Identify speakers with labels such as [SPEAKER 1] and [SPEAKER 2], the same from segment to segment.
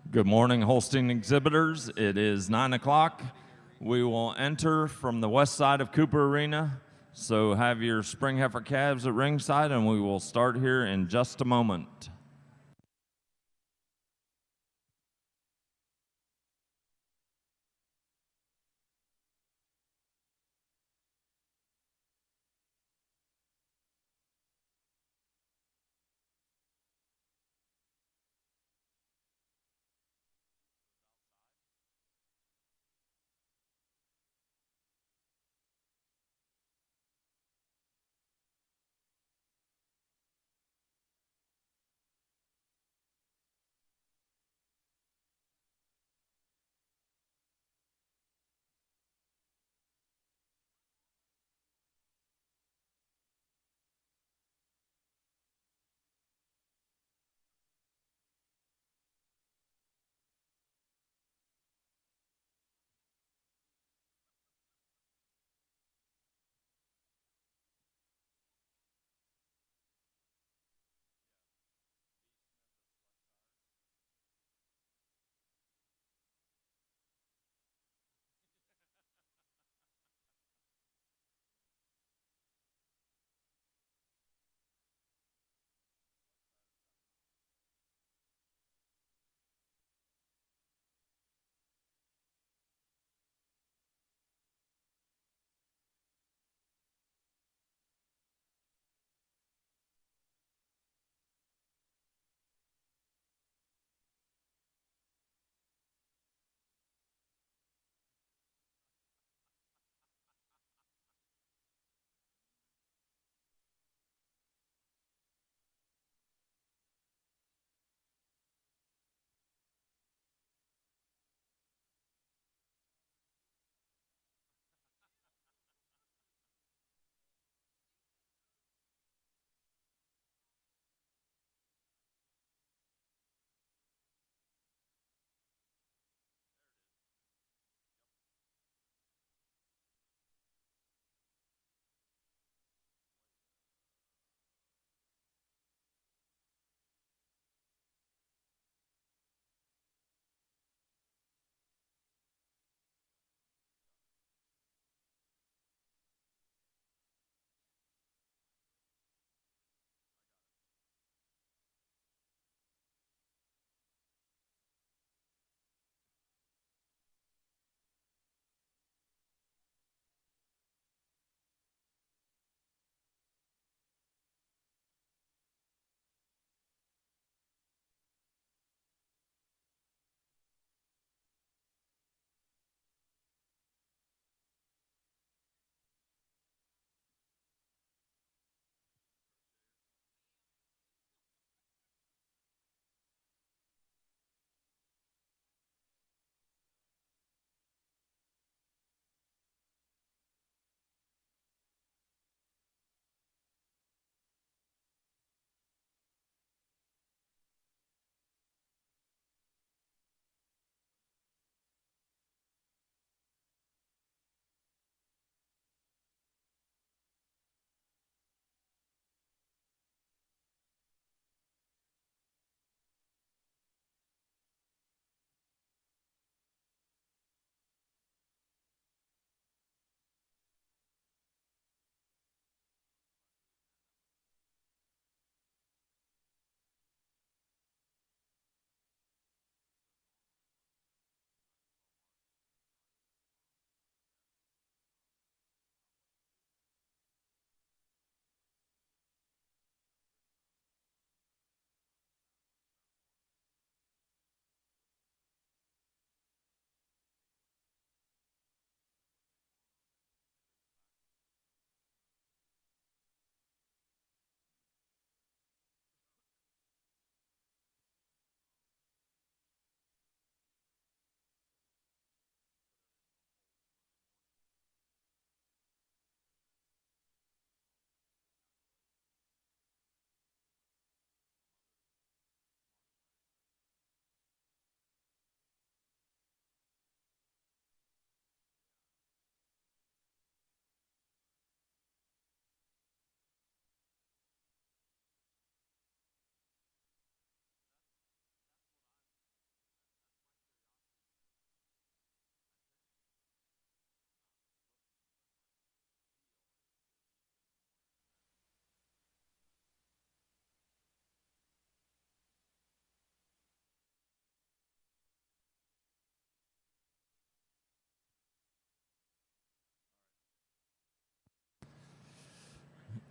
[SPEAKER 1] Good morning, Holstein exhibitors. It is 9 o'clock. We will enter from the west side of Cooper Arena. So have your spring heifer calves at ringside, and we will start here in just a moment.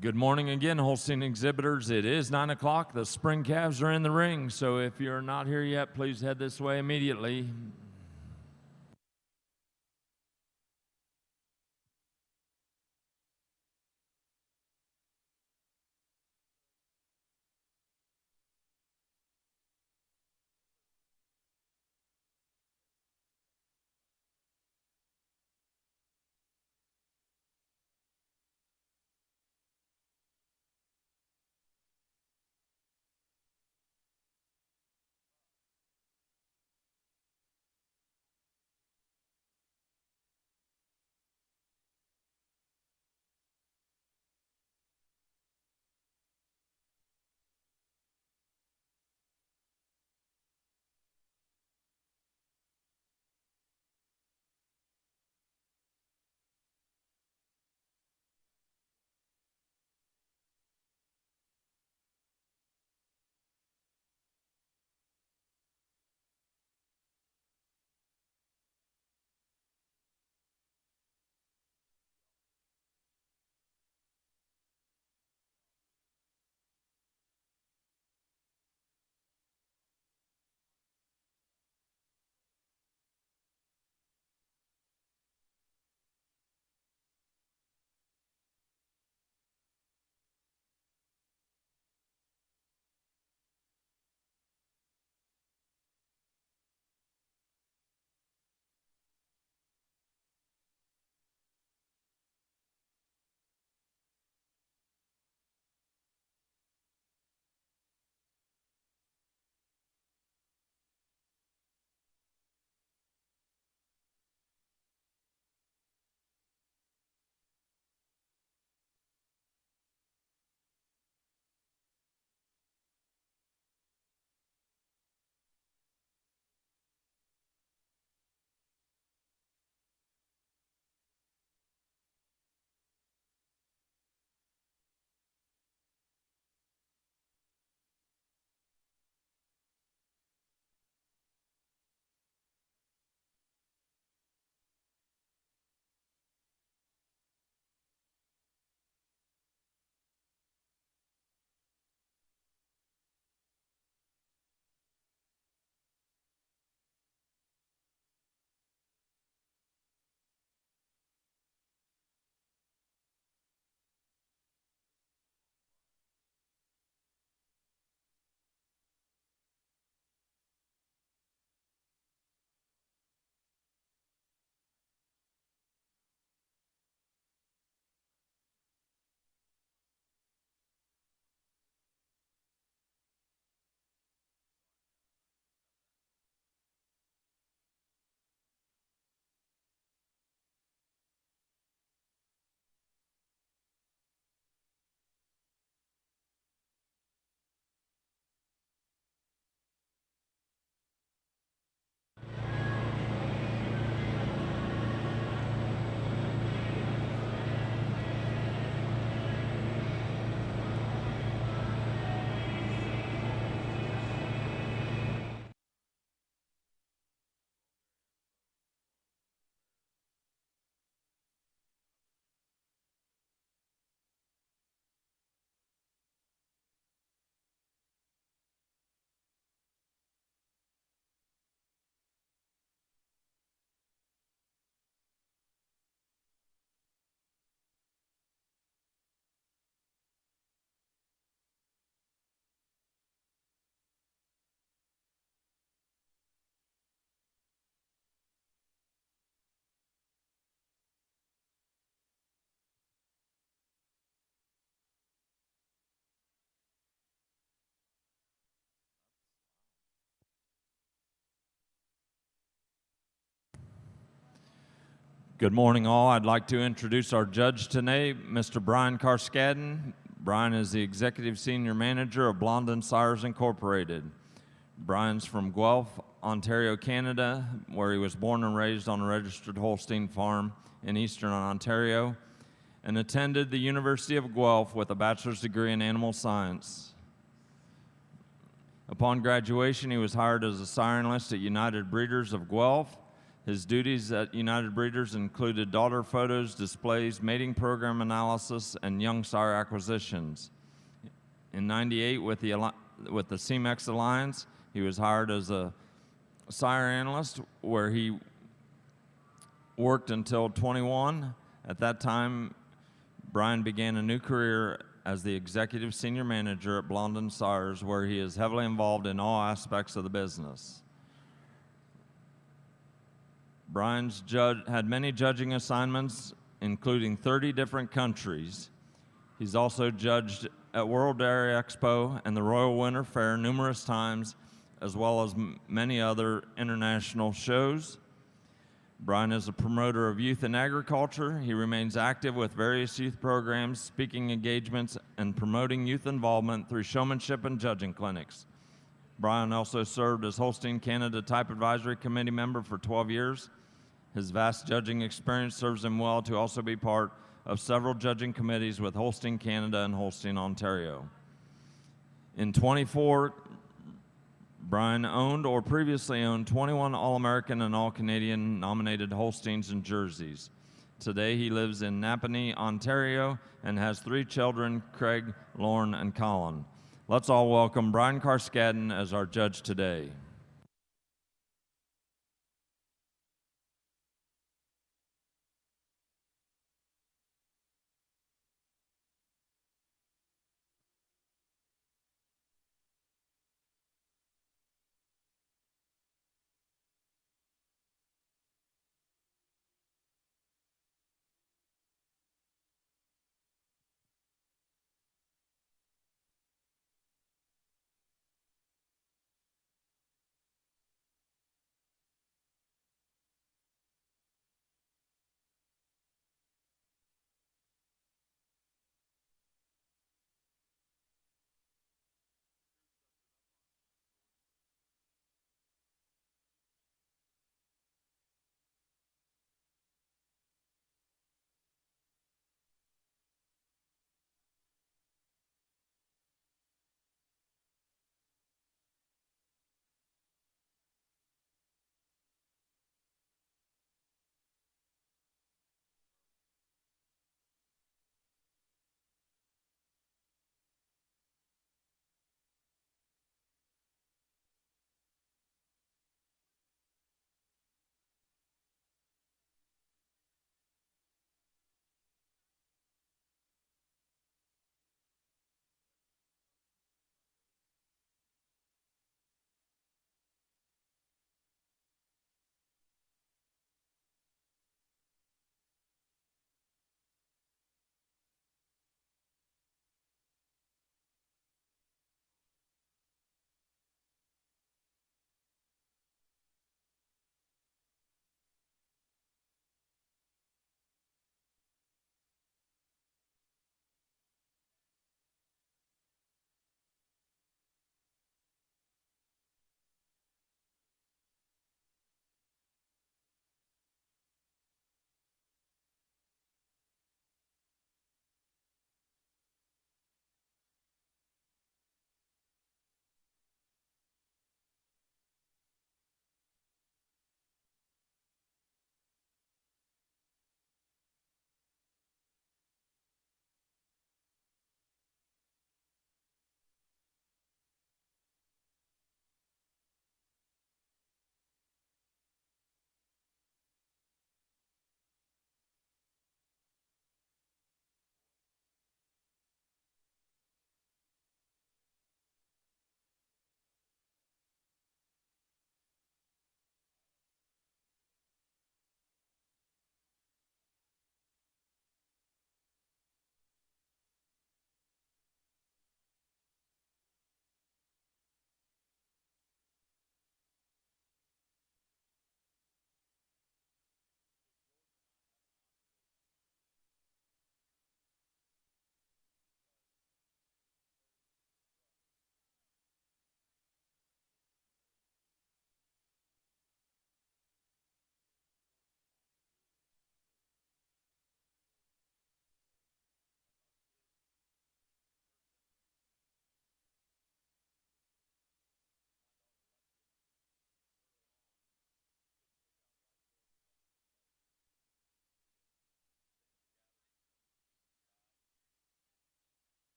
[SPEAKER 1] Good morning again, Holstein exhibitors. It is 9 o'clock. The spring calves are in the ring, so if you're not here yet, please head this way immediately. Good morning, all. I'd like to introduce our judge today, Mr. Brian Carskadden. Brian is the Executive Senior Manager of Blondin Sires Incorporated. Brian's from Guelph, Ontario, Canada, where he was born and raised on a registered Holstein farm in eastern Ontario, and attended the University of Guelph with a bachelor's degree in animal science. Upon graduation, he was hired as a sire analyst at United Breeders of Guelph. His duties at United Breeders included daughter photos, displays, mating program analysis, and young sire acquisitions. In '98, with the CMEX Alliance, he was hired as a sire analyst, where he worked until 21. At that time, Brian began a new career as the executive senior manager at Blondin Sires, where he is heavily involved in all aspects of the business. Brian's had many judging assignments, including 30 different countries. He's also judged at World Dairy Expo and the Royal Winter Fair numerous times, as well as many other international shows. Brian is a promoter of youth in agriculture. He remains active with various youth programs, speaking engagements, and promoting youth involvement through showmanship and judging clinics. Brian also served as Holstein Canada Type Advisory Committee member for 12 years. His vast judging experience serves him well to also be part of several judging committees with Holstein Canada and Holstein Ontario. In '24, Brian owned or previously owned 21 All-American and All-Canadian nominated Holsteins and Jerseys. Today he lives in Napanee, Ontario, and has 3 children, Craig, Lauren, and Colin. Let's all welcome Brian Carskadden as our judge today.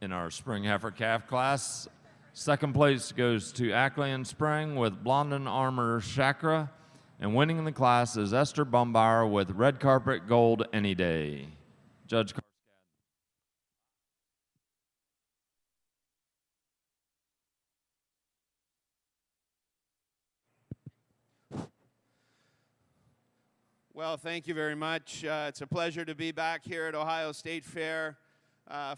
[SPEAKER 1] In our spring heifer calf class, second place goes to Ackland Spring with Blondin Armor Chakra, and winning the class is Esther Bumbauer with Red Carpet Gold Any Day. Judge
[SPEAKER 2] Well, thank you very much. It's a pleasure to be back here at Ohio State Fair.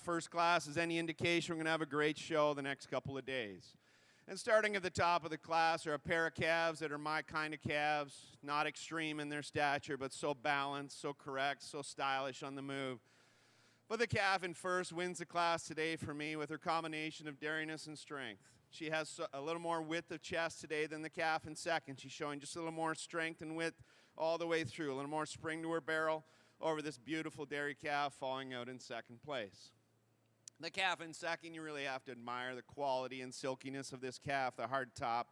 [SPEAKER 2] First class is any indication, we're going to have a great show the next couple of days. And starting at the top of the class are a pair of calves that are my kind of calves, not extreme in their stature, but so balanced, so correct, so stylish on the move. But the calf in first wins the class today for me with her combination of daringness and strength. She has a little more width of chest today than the calf in second. She's showing just a little more strength and width all the way through, a little more spring to her barrel over this beautiful dairy calf falling out in second place. The calf in second, you really have to admire the quality and silkiness of this calf, the hard top.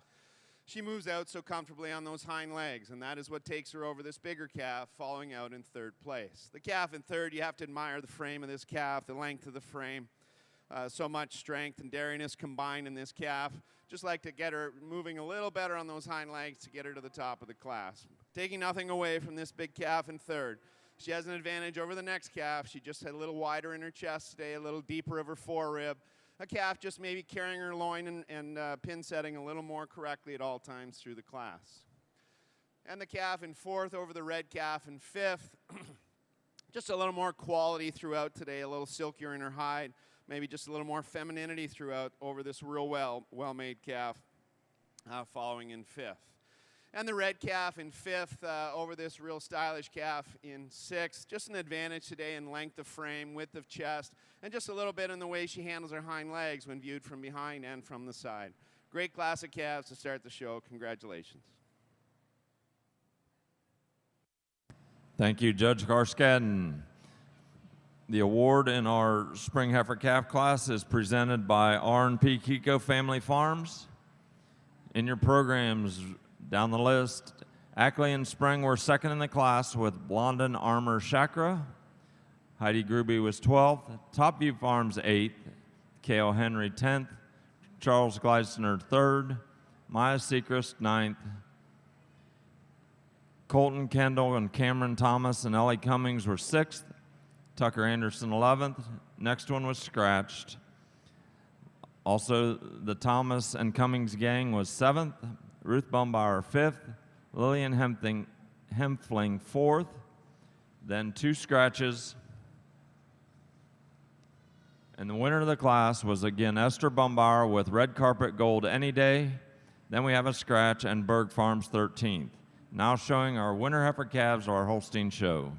[SPEAKER 2] She moves out so comfortably on those hind legs, and that is what takes her over this bigger calf, falling out in third place. The calf in third, you have to admire the frame of this calf, the length of the frame. So much strength and daringness combined in this calf. Just like to get her moving a little better on those hind legs to get her to the top of the class. Taking nothing away from this big calf in third. She has an advantage over the next calf. She just had a little wider in her chest today, a little deeper of her forerib. A calf just maybe carrying her loin and pin setting a little more correctly at all times through the class. And the calf in fourth over the red calf in fifth. Just a little more quality throughout today, a little silkier in her hide. Maybe just a little more femininity throughout over this real well-made calf following in fifth. And the red calf in fifth over this real stylish calf in sixth. Just an advantage today in length of frame, width of chest, and just a little bit in the way she handles her hind legs when viewed from behind and from the side. Great class of calves to start the show. Congratulations.
[SPEAKER 1] Thank you, Judge Garskadden. The award in our spring heifer calf class is presented by R&P Kiko Family Farms. In your programs down the list, Ackley and Spring were second in the class with Blondin Armor Chakra. Heidi Gruby was 12th. Topview Farms 8th. K.O. Henry 10th. Charles Gleisner 3rd. Maya Sechrist 9th. Colton Kendall and Cameron Thomas and Ellie Cummings were 6th. Tucker Anderson 11th. Next one was scratched. Also, the Thomas and Cummings gang was 7th. Ruth Bumbauer 5th. Lillian Hempfling 4th. Then 2 scratches. And the winner of the class was again Esther Bumbauer with Red Carpet Gold Any Day. Then we have a scratch and Berg Farms 13th. Now showing our winter heifer calves, our Holstein show.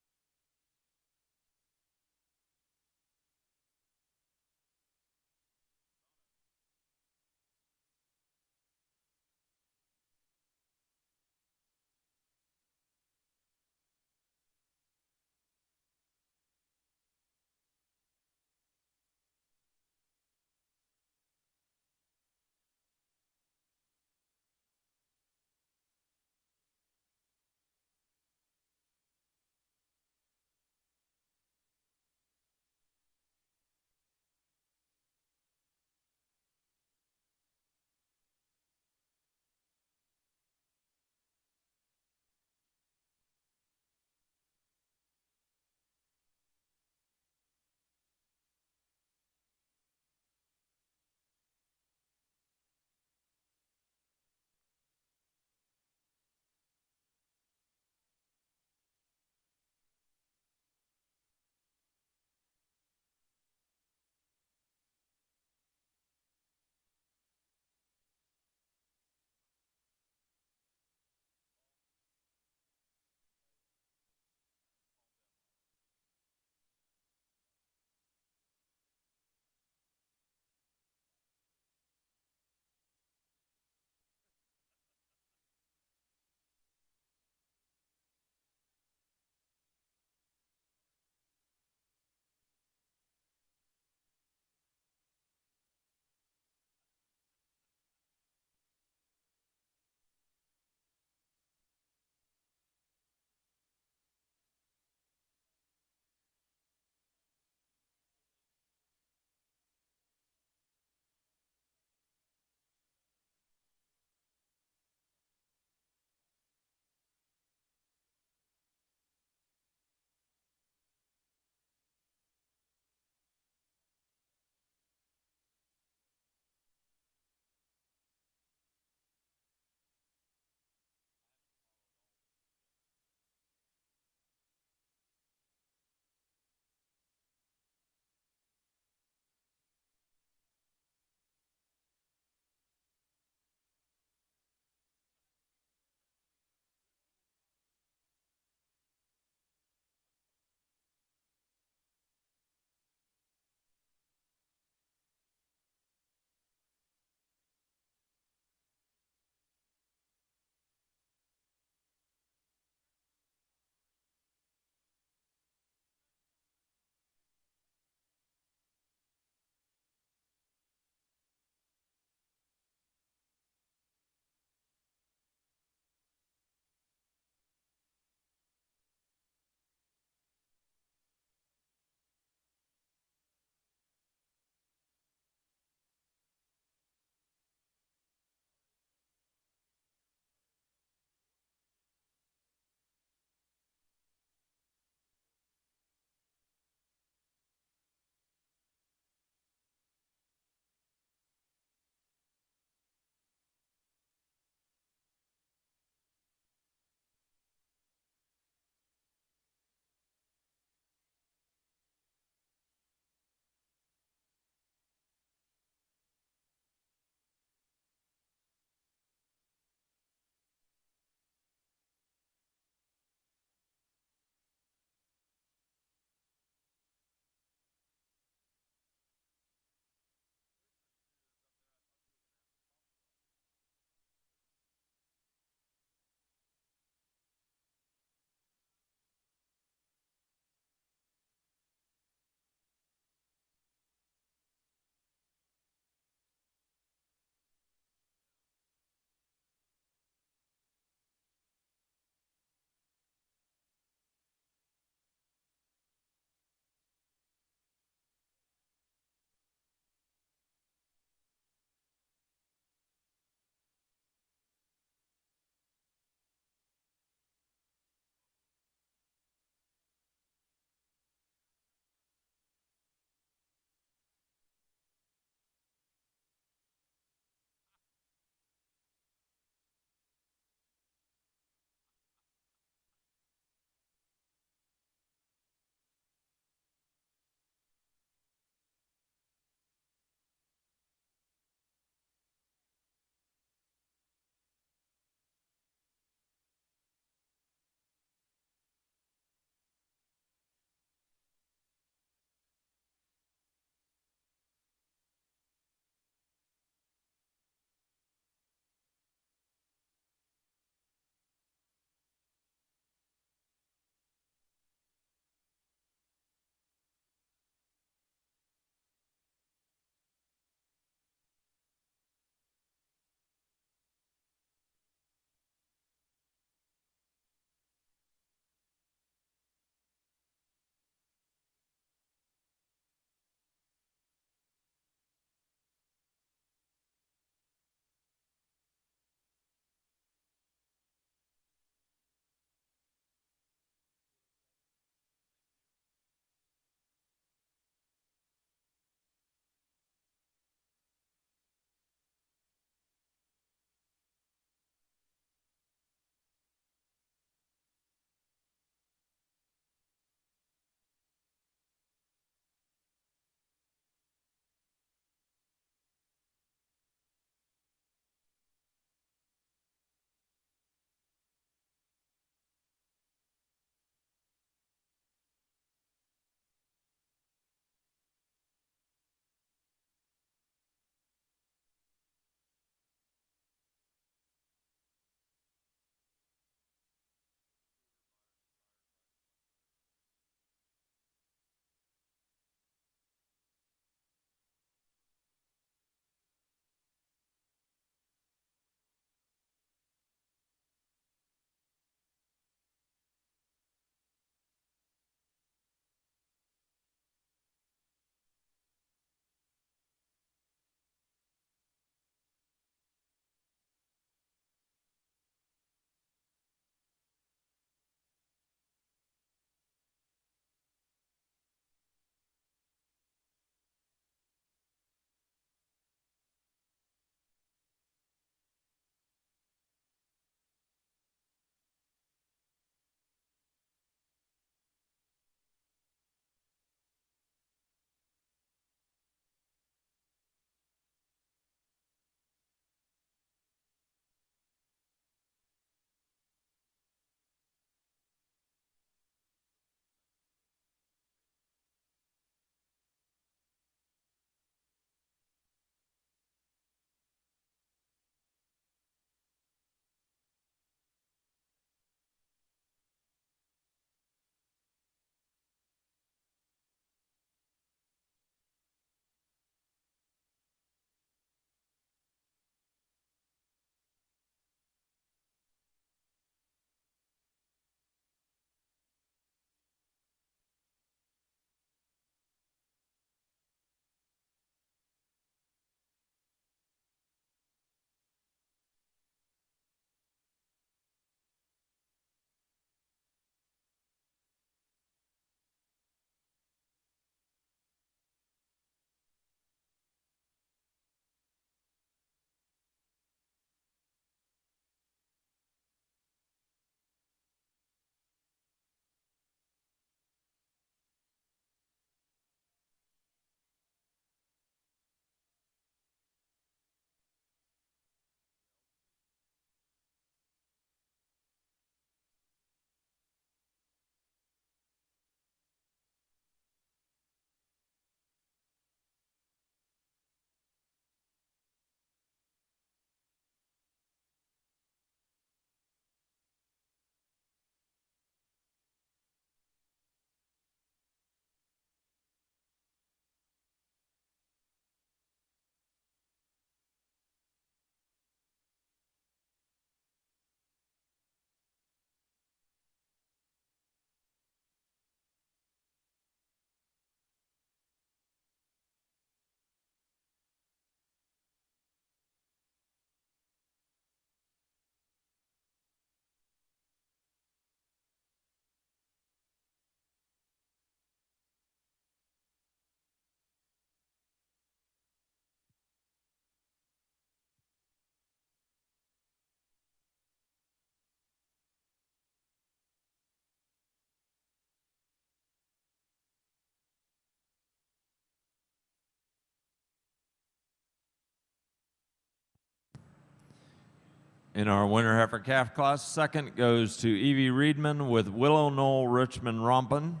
[SPEAKER 1] In our winter heifer calf class, second goes to Evie Reedman with Willow Knoll Richmond Rompin.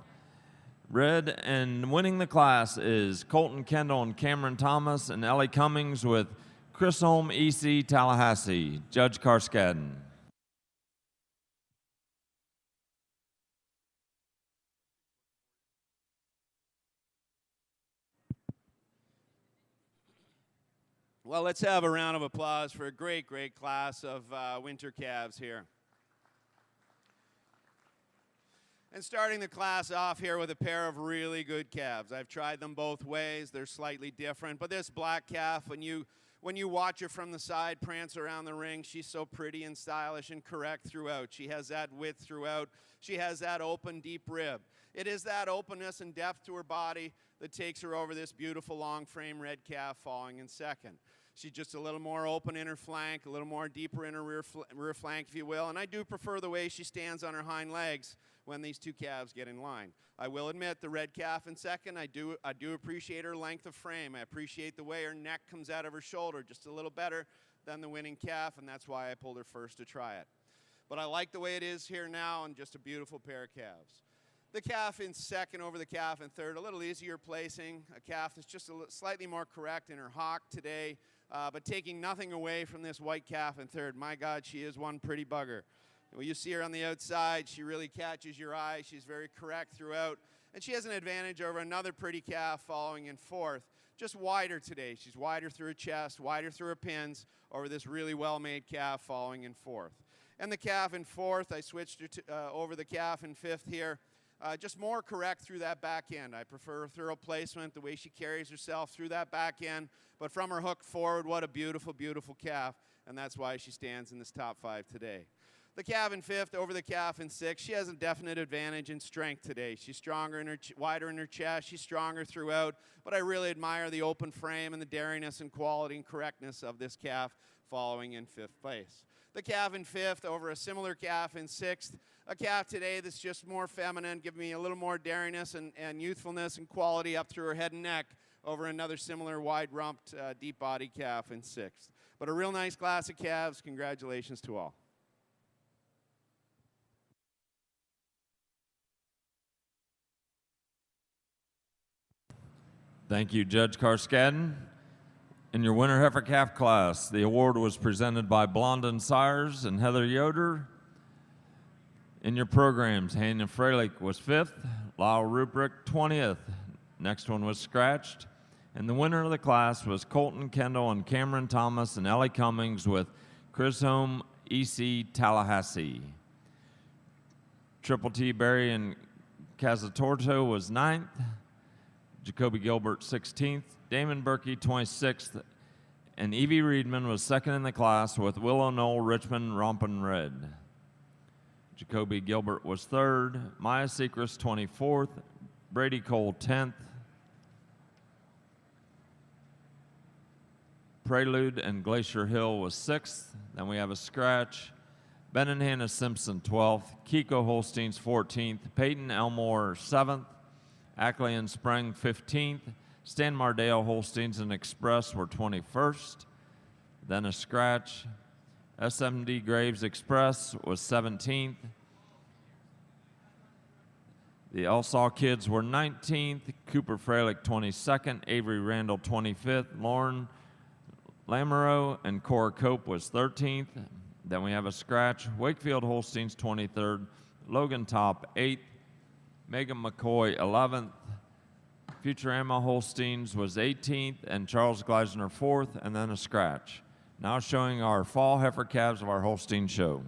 [SPEAKER 1] Red, and winning the class is Colton Kendall and Cameron Thomas, and Ellie Cummings with Chris Holm, EC Tallahassee. Judge Carskadden.
[SPEAKER 2] Well, let's have a round of applause for a great, great class of winter calves here. And starting the class off here with a pair of really good calves. I've tried them both ways. They're slightly different. But this black calf, when you watch her from the side prance around the ring, she's so pretty and stylish and correct throughout. She has that width throughout. She has that open, deep rib. It is that openness and depth to her body that takes her over this beautiful long frame red calf following in second. She's just a little more open in her flank, a little more deeper in her rear flank, if you will. And I do prefer the way she stands on her hind legs when these two calves get in line. I will admit the red calf in second, I do appreciate her length of frame. I appreciate the way her neck comes out of her shoulder just a little better than the winning calf, and that's why I pulled her first to try it. But I like the way it is here now, and just a beautiful pair of calves. The calf in second over the calf in third, a little easier placing. A calf that's just slightly more correct in her hock today, but taking nothing away from this white calf in third. My God, she is one pretty bugger. When you see her on the outside, she really catches your eye. She's very correct throughout. And she has an advantage over another pretty calf following in fourth. Just wider today. She's wider through her chest, wider through her pins over this really well-made calf following in fourth. And the calf in fourth, I switched her to, over the calf in fifth here. Just more correct through that back end. I prefer her thorough placement, the way she carries herself through that back end. But from her hook forward, what a beautiful, beautiful calf. And that's why she stands in this top five today. The calf in fifth over the calf in sixth. She has a definite advantage in strength today. She's stronger in her wider in her chest. She's stronger throughout. But I really admire the open frame and the daringness and quality and correctness of this calf following in fifth place. The calf in fifth over a similar calf in sixth. A calf today that's just more feminine, giving me a little more daringness and youthfulness and quality up through her head and neck over another similar wide-rumped, deep-body calf in sixth. But a real nice class of calves. Congratulations to all.
[SPEAKER 1] Thank you, Judge Carskadden. In your winter heifer calf class, the award was presented by Blondin Sires and Heather Yoder. In your programs, Hannah Freilich was 5th, Lyle Ruprecht 20th. Next one was scratched. And the winner of the class was Colton Kendall and Cameron Thomas and Ellie Cummings with Chris Holm, EC Tallahassee. Triple T Berry and Casatorto was 9th. Jacoby Gilbert 16th, Damon Berkey 26th, and Evie Reedman was second in the class with Willow Knoll Richmond Rompin' Red. Jacoby Gilbert was third, Maya Sechrist 24th, Brady Cole 10th, Prelude and Glacier Hill was 6th, then we have a scratch, Ben and Hannah Simpson 12th, Kiko Holstein's 14th, Peyton Elmore 7th, Ackley and Sprang 15th, Stan Mardale Holsteins and Express were 21st, then a scratch. SMD Graves Express was 17th. The Elsaw Kids were 19th, Cooper Freilich 22nd, Avery Randall 25th, Lauren Lamoureux and Cora Cope was 13th. Then we have a scratch. Wakefield Holsteins 23rd, Logan Top 8th, Megan McCoy 11th, Futurama Holsteins was 18th, and Charles Gleisner 4th, and then a scratch. Now showing our fall heifer calves of our Holstein show.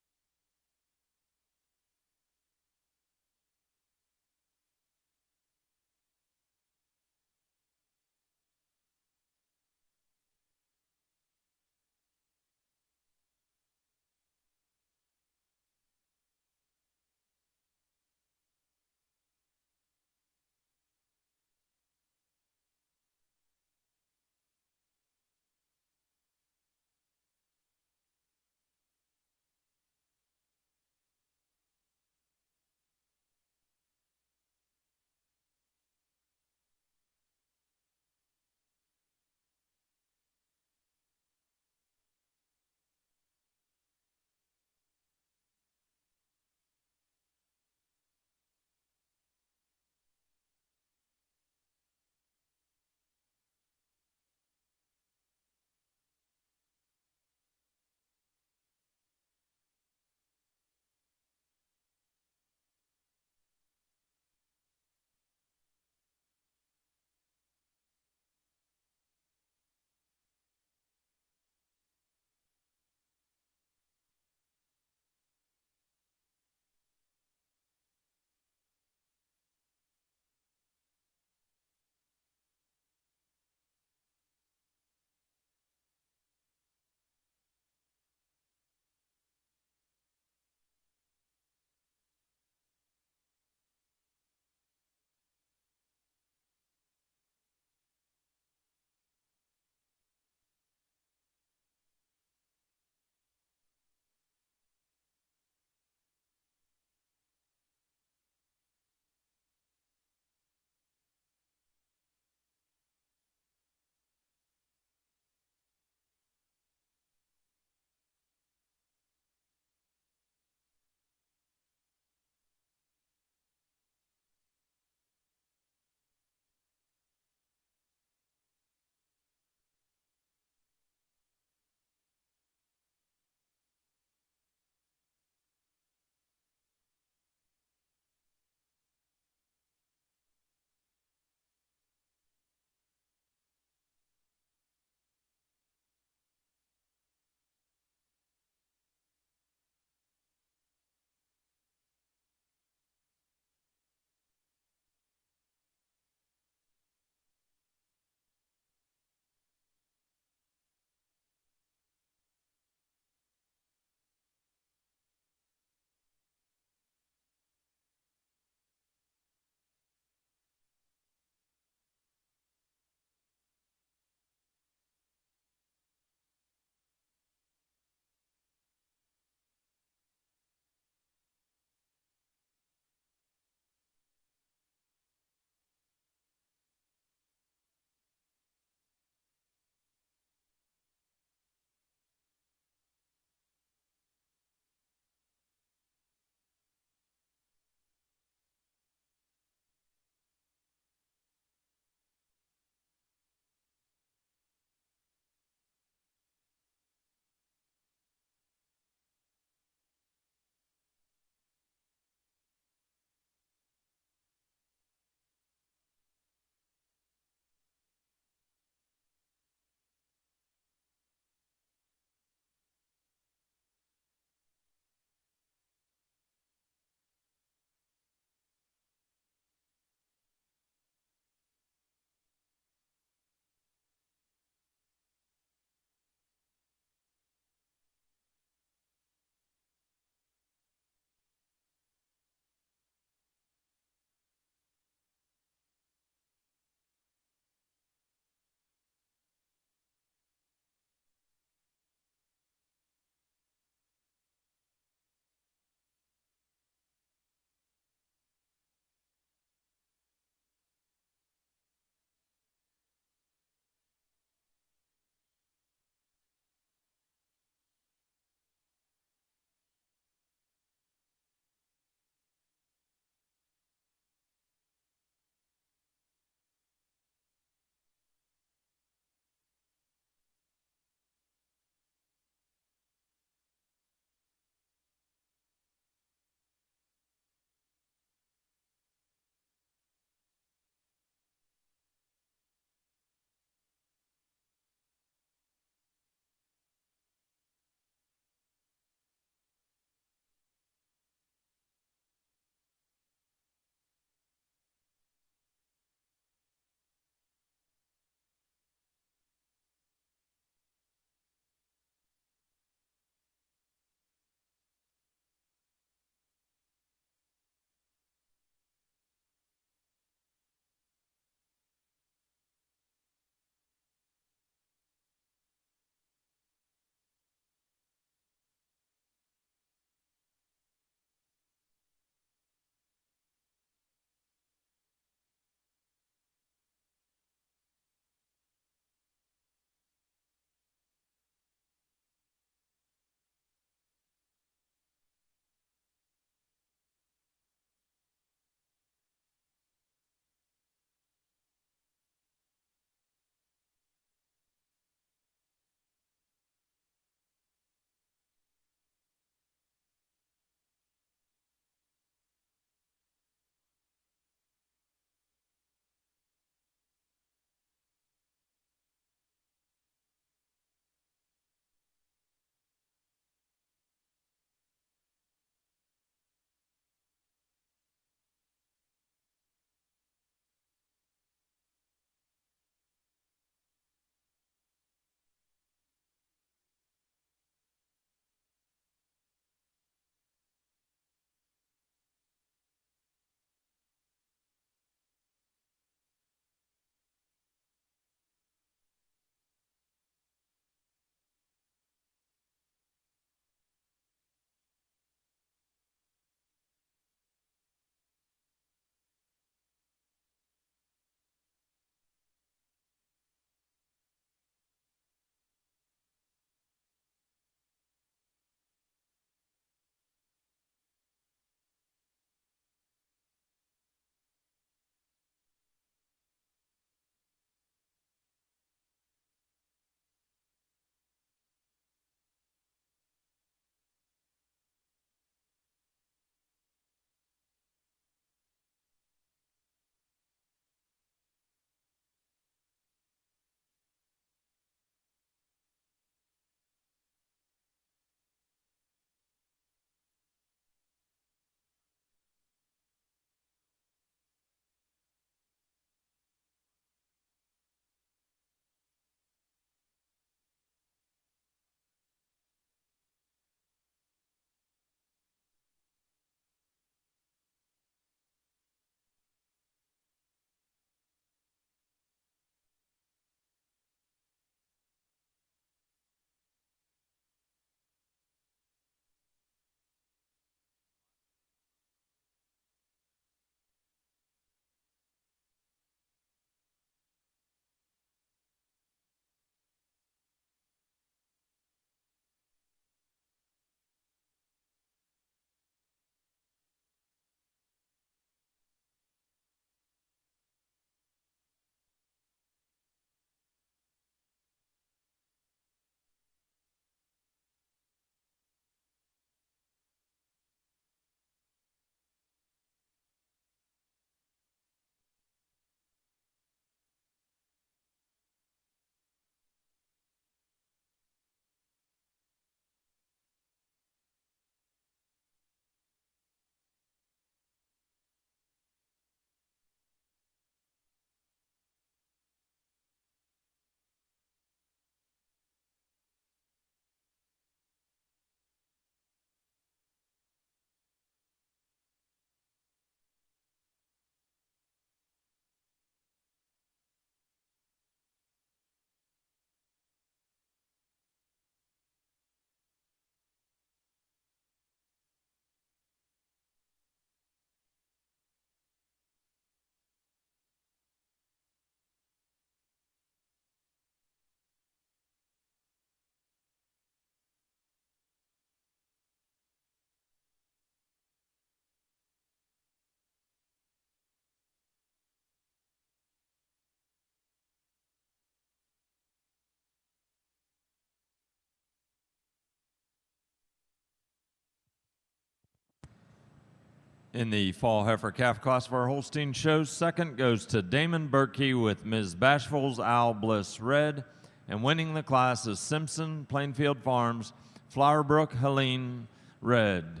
[SPEAKER 1] In the fall heifer calf class of our Holstein shows, second goes to Damon Berkey with Ms. Bashful's Owl Bliss Red, and winning the class is Simpson Plainfield Farms Flowerbrook Helene Red.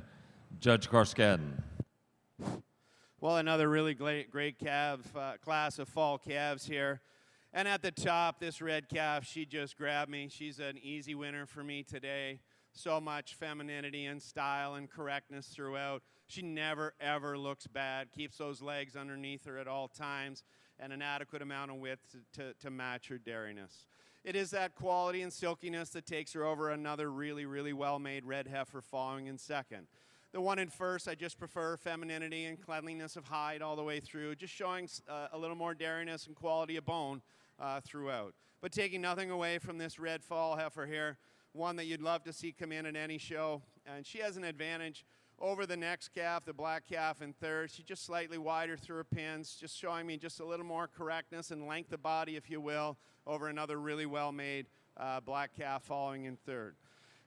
[SPEAKER 1] Judge Carskadden.
[SPEAKER 2] Well, another really great calf class of fall calves here. And at the top, this red calf, she just grabbed me. She's an easy winner for me today. So much femininity and style and correctness throughout. She never, ever looks bad. Keeps those legs underneath her at all times and an adequate amount of width to match her dairiness. It is that quality and silkiness that takes her over another really, really well-made red heifer following in second. The one in first, I just prefer femininity and cleanliness of hide all the way through, just showing a little more dairiness and quality of bone throughout. But taking nothing away from this red fall heifer here, one that you'd love to see come in at any show. And she has an advantage over the next calf, the black calf in third. She's just slightly wider through her pins, just showing me just a little more correctness and length of body, if you will, over another really well-made black calf following in third.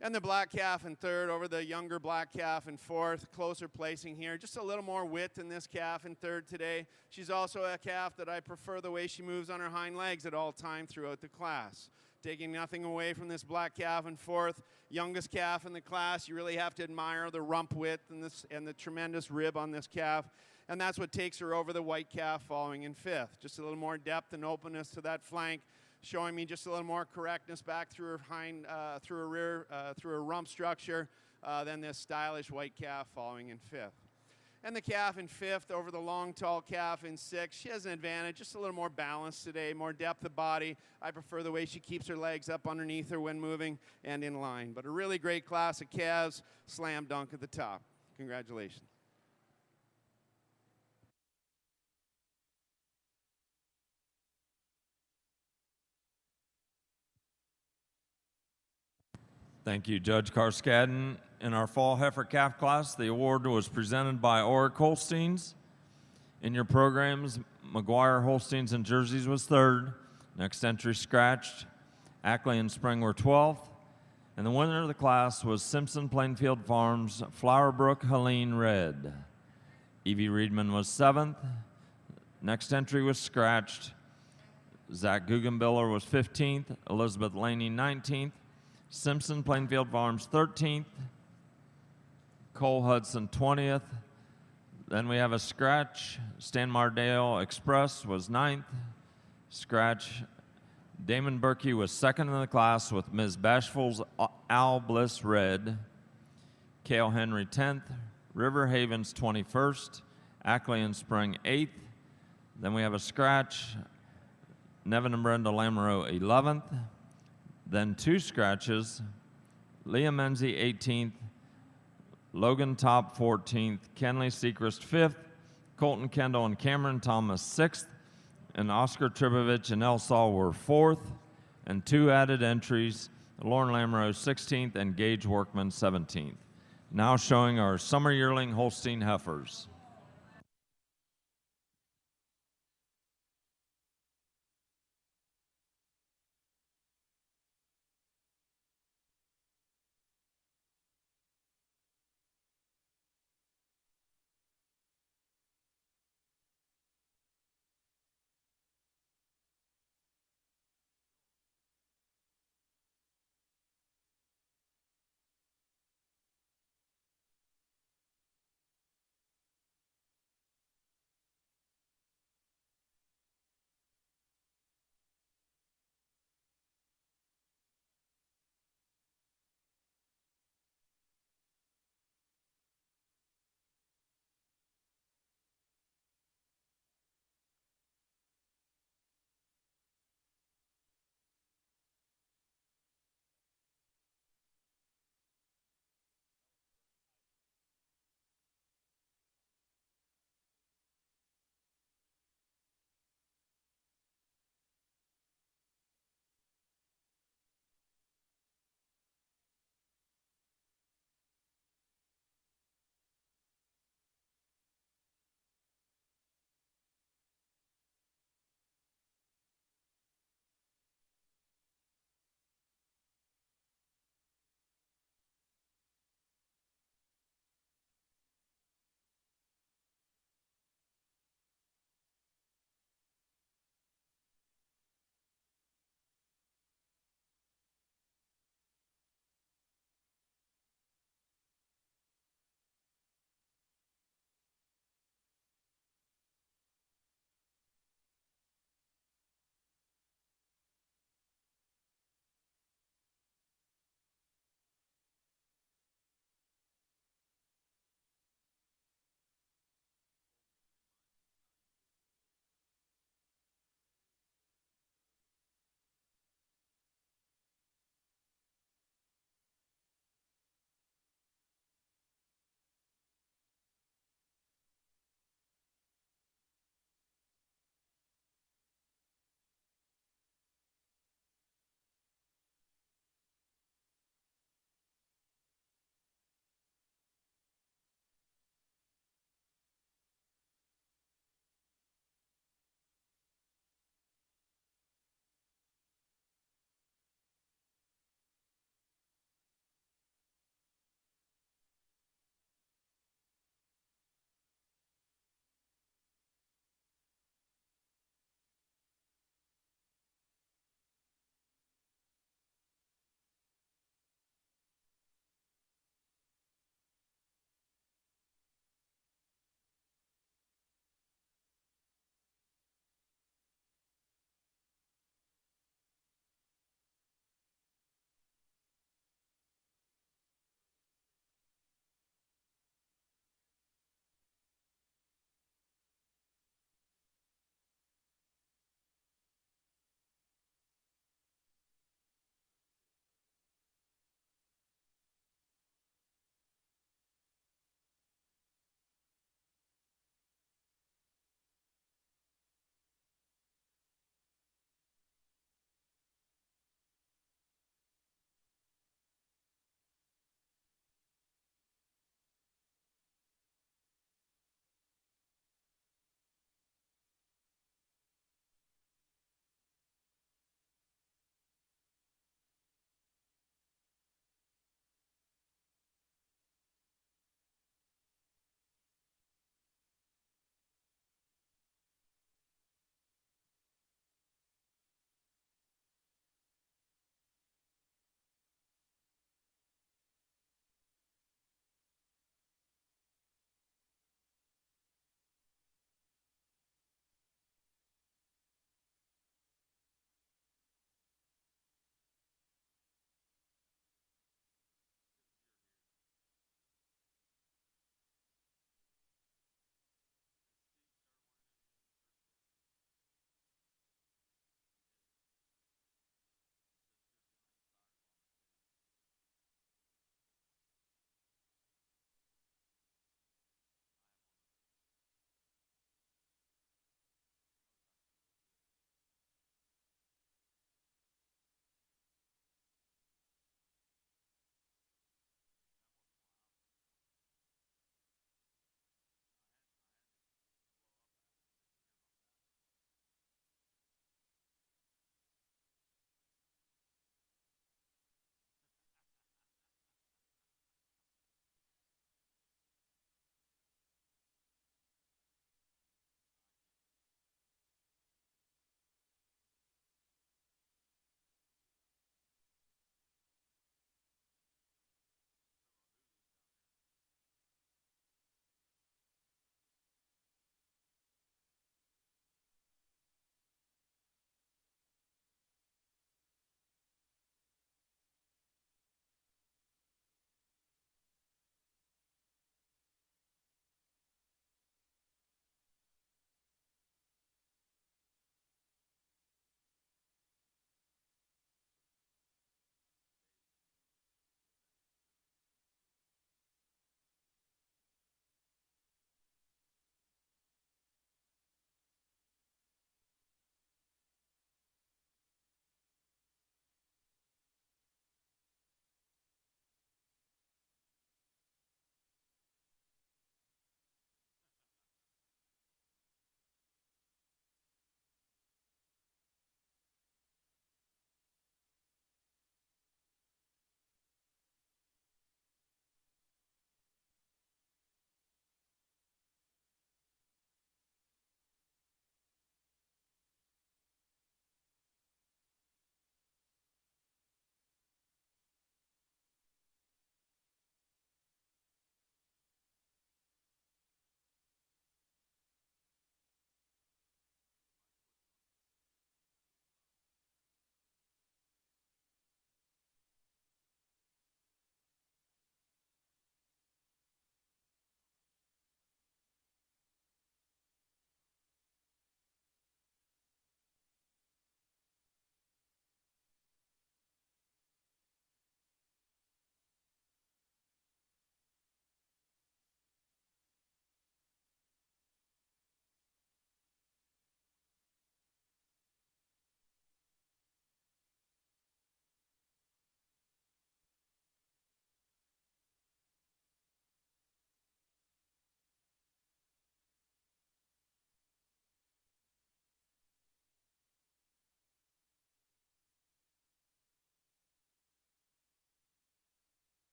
[SPEAKER 2] And the black calf in third over the younger black calf in fourth. Closer placing here. Just a little more width in this calf in third today. She's also a calf that I prefer the way she moves on her hind legs at all time throughout the class. Taking nothing away from this black calf in fourth. Youngest calf in the class. You really have to admire the rump width and the tremendous rib on this calf. And that's what takes her over the white calf following in fifth. Just a little more depth and openness to that flank, showing me just a little more correctness back through her hind, through her rear, through her rump structure than this stylish white calf following in fifth. And the calf in fifth over the long, tall calf in sixth. She has an advantage, just a little more balance today, more depth of body. I prefer the way she keeps her legs up underneath her when moving and in line. But a really great class of calves, slam dunk at the top. Congratulations.
[SPEAKER 1] Thank you, Judge Carskadden. In our fall heifer calf class, the award was presented by Oric Holsteins. In your programs, McGuire Holsteins and Jerseys was third. Next entry scratched. Ackley and Spring were 12th. And the winner of the class was Simpson Plainfield Farms Flowerbrook Helene Red. Evie Reedman was 7th. Next entry was scratched. Zach Guggenbiller was 15th. Elizabeth Laney 19th. Simpson Plainfield Farms 13th. Cole Hudson 20th. Then we have a scratch. Stan Mardale Express was 9th. Scratch. Damon Berkey was 2nd in the class with Ms. Bashful's Owl Bliss Red. Cale Henry 10th. River Havens 21st. Ackley and Spring 8th. Then we have a scratch. Nevin and Brenda Lamoureux 11th. Then 2 scratches. Leah Menzie 18th. Logan Top 14th. Kenley Sechrist 5th. Colton Kendall and Cameron Thomas 6th. And Oscar Tribovich and El Saul were 4th. And 2 added entries. Lauren Lamoureux 16th and Gage Workman 17th. Now showing our summer yearling Holstein heifers.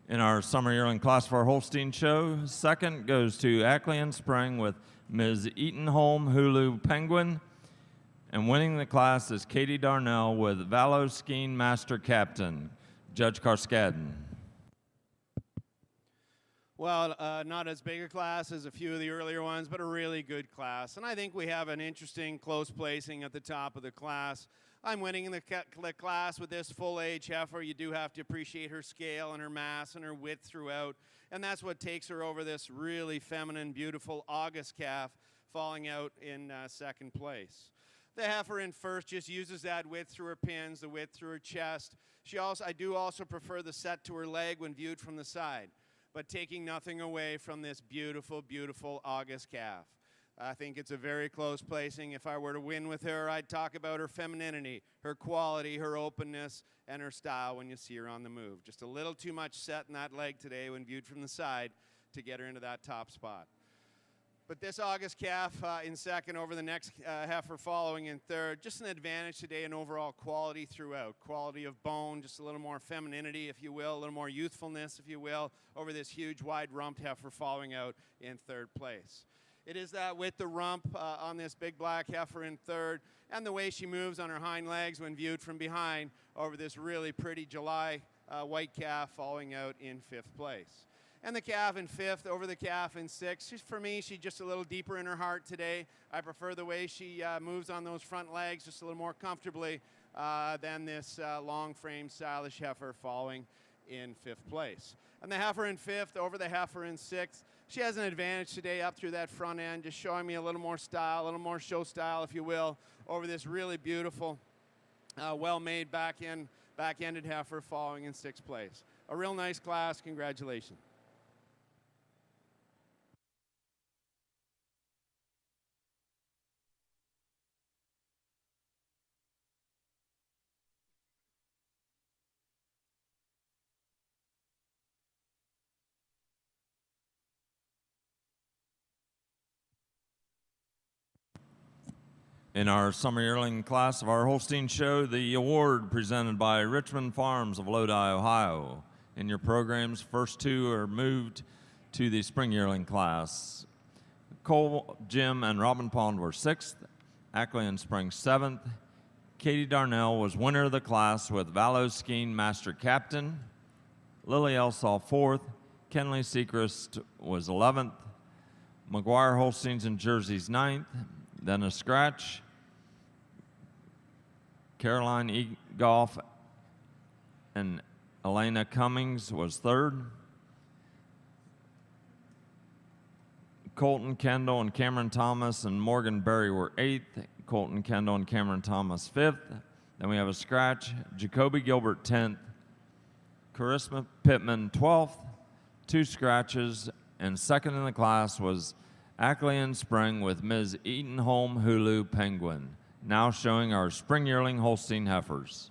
[SPEAKER 1] In our summer yearling class for our Holstein show, second goes to Acklian Spring with Ms. Eatonholm Hulu Penguin. And winning the class is Katie Darnell with Valo Skiing Master Captain, Judge Carskadden.
[SPEAKER 2] Well, not as big a class as a few of the earlier ones, but a really good class. And I think we have an interesting close placing at the top of the class. I'm winning in the class with this full-age heifer. You do have to appreciate her scale and her mass and her width throughout. And that's what takes her over this really feminine, beautiful August calf, falling out in second place. The heifer in first just uses that width through her pins, the width through her chest. I do also prefer the set to her leg when viewed from the side, but taking nothing away from this beautiful, beautiful August calf. I think it's a very close placing. If I were to win with her, I'd talk about her femininity, her quality, her openness, and her style when you see her on the move. Just a little too much set in that leg today when viewed from the side to get her into that top spot. But this August calf in second over the next heifer following in third, just an advantage today in overall quality throughout. Quality of bone, just a little more femininity, if you will, a little more youthfulness, if you will, over this huge wide-rumped heifer following out in third place. It is that with the rump on this big black heifer in third, and the way she moves on her hind legs when viewed from behind over this really pretty July white calf following out in fifth place. And the calf in fifth over the calf in sixth. For me, she's just a little deeper in her heart today. I prefer the way she moves on those front legs just a little more comfortably than this long frame stylish heifer following in fifth place. And the heifer in fifth over the heifer in sixth. She has an advantage today up through that front end, just showing me a little more style, a little more show style, if you will, over this really beautiful, well-made back-ended heifer following in sixth place. A real nice class. Congratulations.
[SPEAKER 1] In our summer yearling class of our Holstein show, the award presented by Richmond Farms of Lodi, Ohio. In your programs, first two are moved to the spring yearling class. Cole, Jim, and Robin Pond were sixth. Acklian Spring seventh. Katie Darnell was winner of the class with Valo Skiing Master Captain. Lily Elsaw fourth. Kenley Sechrist was 11th. McGuire Holsteins and Jerseys ninth. Then a scratch. Caroline Egoff and Elena Cummings was third. Colton Kendall and Cameron Thomas and Morgan Berry were eighth. Colton Kendall and Cameron Thomas fifth. Then we have a scratch. Jacoby Gilbert 10th. Charisma Pittman 12th. Two scratches. And second in the class was Acklian Spring with Ms. Eatonholm Hulu Penguin, now showing our spring yearling Holstein heifers.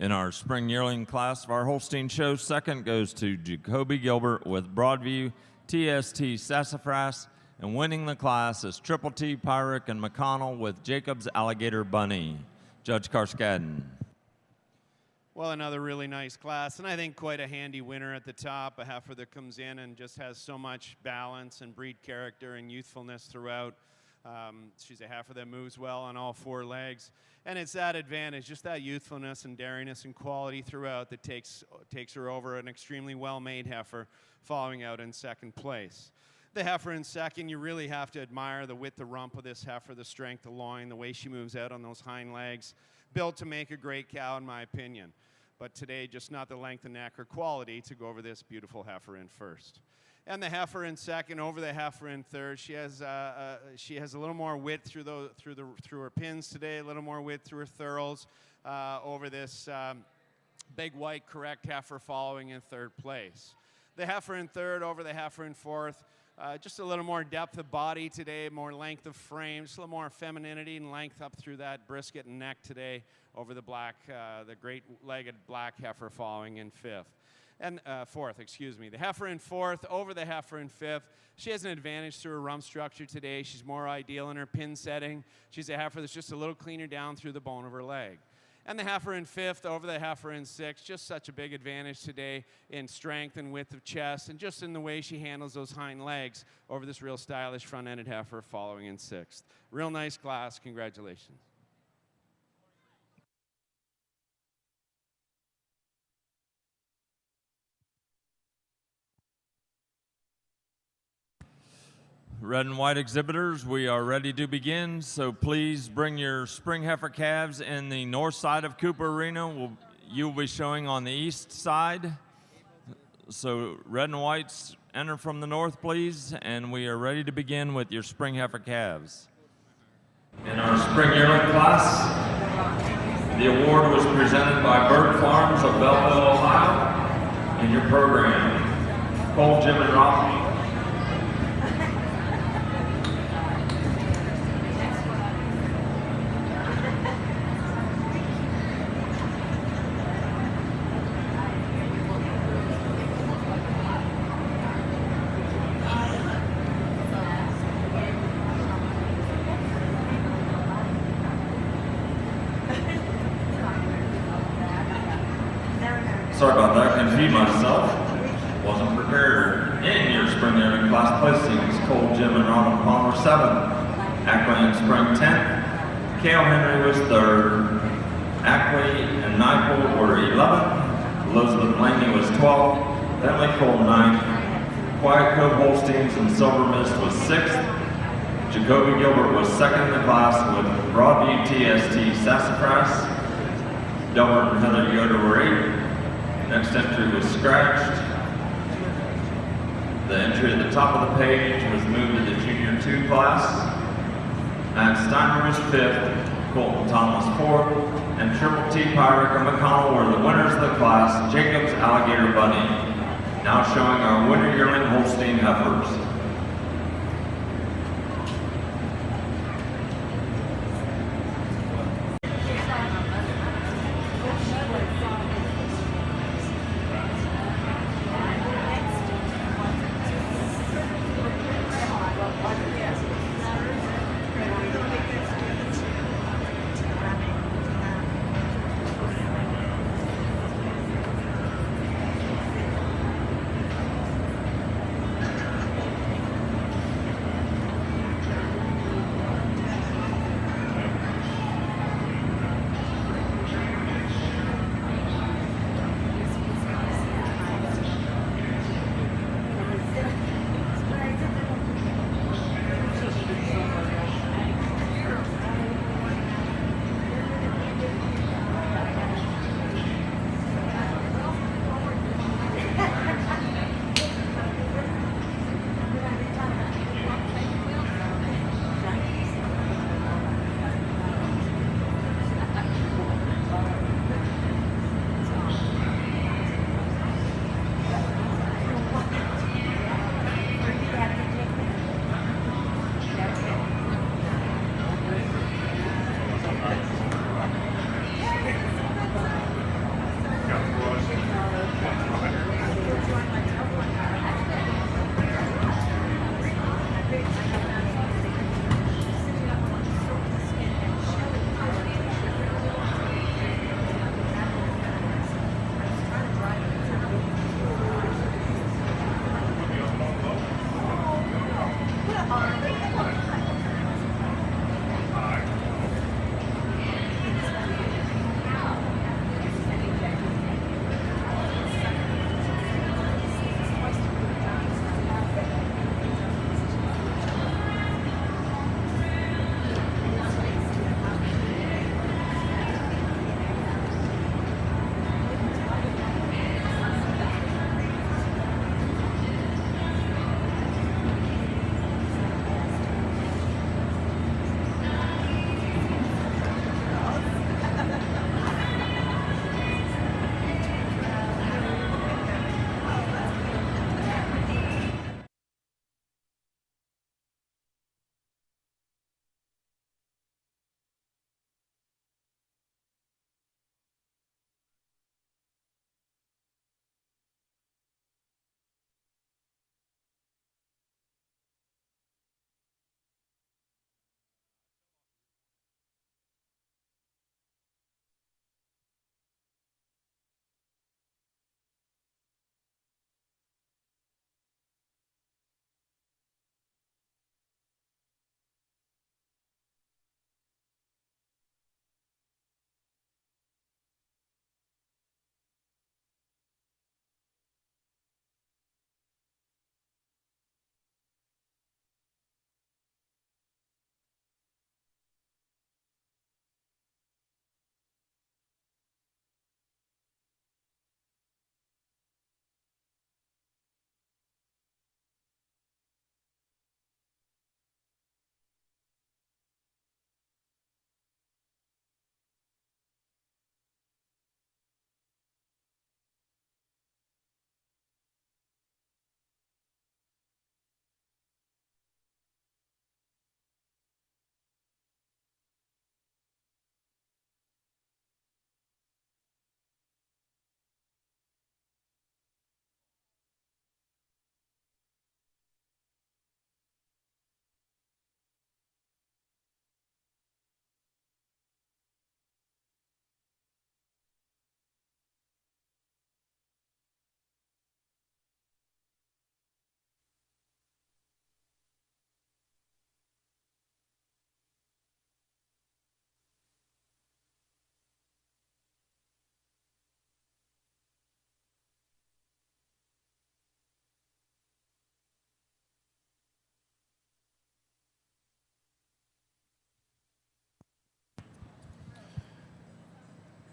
[SPEAKER 1] In our spring yearling class of our Holstein show, second goes to Jacoby Gilbert with Broadview TST Sassafras, and winning the class is Triple T Pyrick and McConnell with Jacob's Alligator Bunny. Judge Karskadden.
[SPEAKER 2] Well, another really nice class, and I think quite a handy winner at the top, a heifer that comes in and just has so much balance and breed character and youthfulness throughout. She's a heifer that moves well on all four legs, and it's that advantage, just that youthfulness and daringness and quality throughout that takes her over an extremely well-made heifer following out in second place. The heifer in second, you really have to admire the width of rump of this heifer, the strength of loin, the way she moves out on those hind legs. Built to make a great cow, in my opinion. But today, just not the length of neck or quality to go over this beautiful heifer in first. And the heifer in second over the heifer in third. She has a little more width through her pins today, a little more width through her thurls over this big white correct heifer following in third place. The heifer in third over the heifer in fourth. Just a little more depth of body today, more length of frame, just a little more femininity and length up through that brisket and neck today over the the great-legged black heifer following in fourth, excuse me. The heifer in fourth over the heifer in fifth. She has an advantage through her rump structure today. She's more ideal in her pin setting. She's a heifer that's just a little cleaner down through the bone of her leg. And the heifer in fifth over the heifer in sixth, just such a big advantage today in strength and width of chest and just in the way she handles those hind legs over this real stylish front-ended heifer following in sixth. Real nice class. Congratulations.
[SPEAKER 1] Red and white exhibitors, we are ready to begin, so please bring your spring heifer calves in the north side of Cooper Arena. You'll be showing on the east side. So red and whites, enter from the north, please, and we are ready to begin with your spring heifer calves. In our spring yearling class, the award was presented by Bird Farms of Belleville, Ohio. In your program, Cole, Jim, and Rocky. Sorry about that, confused myself. Wasn't prepared. In your spring yearling class placings, Cole, Jim, and Ronald Palmer 7th. Ackley and Spring 10th. Cale Henry was 3rd. Ackley and Nypool were 11th. Elizabeth Laney was 12th. Bentley Cole 9th. Quiet Cove Holsteins and Silver Mist was 6th. Jacoby Gilbert was 2nd in the class with Broadview TST Sassafras. Delbert and Heather Yoder were 8th. Next entry was scratched. The entry at the top of the page was moved to the Junior 2 class. Matt Steiner was 5th, Colton Thomas 4th, and Triple T Pyrick and McConnell were the winners of the class, Jacob's Alligator Bunny. Now showing our winter yearling Holstein heifers.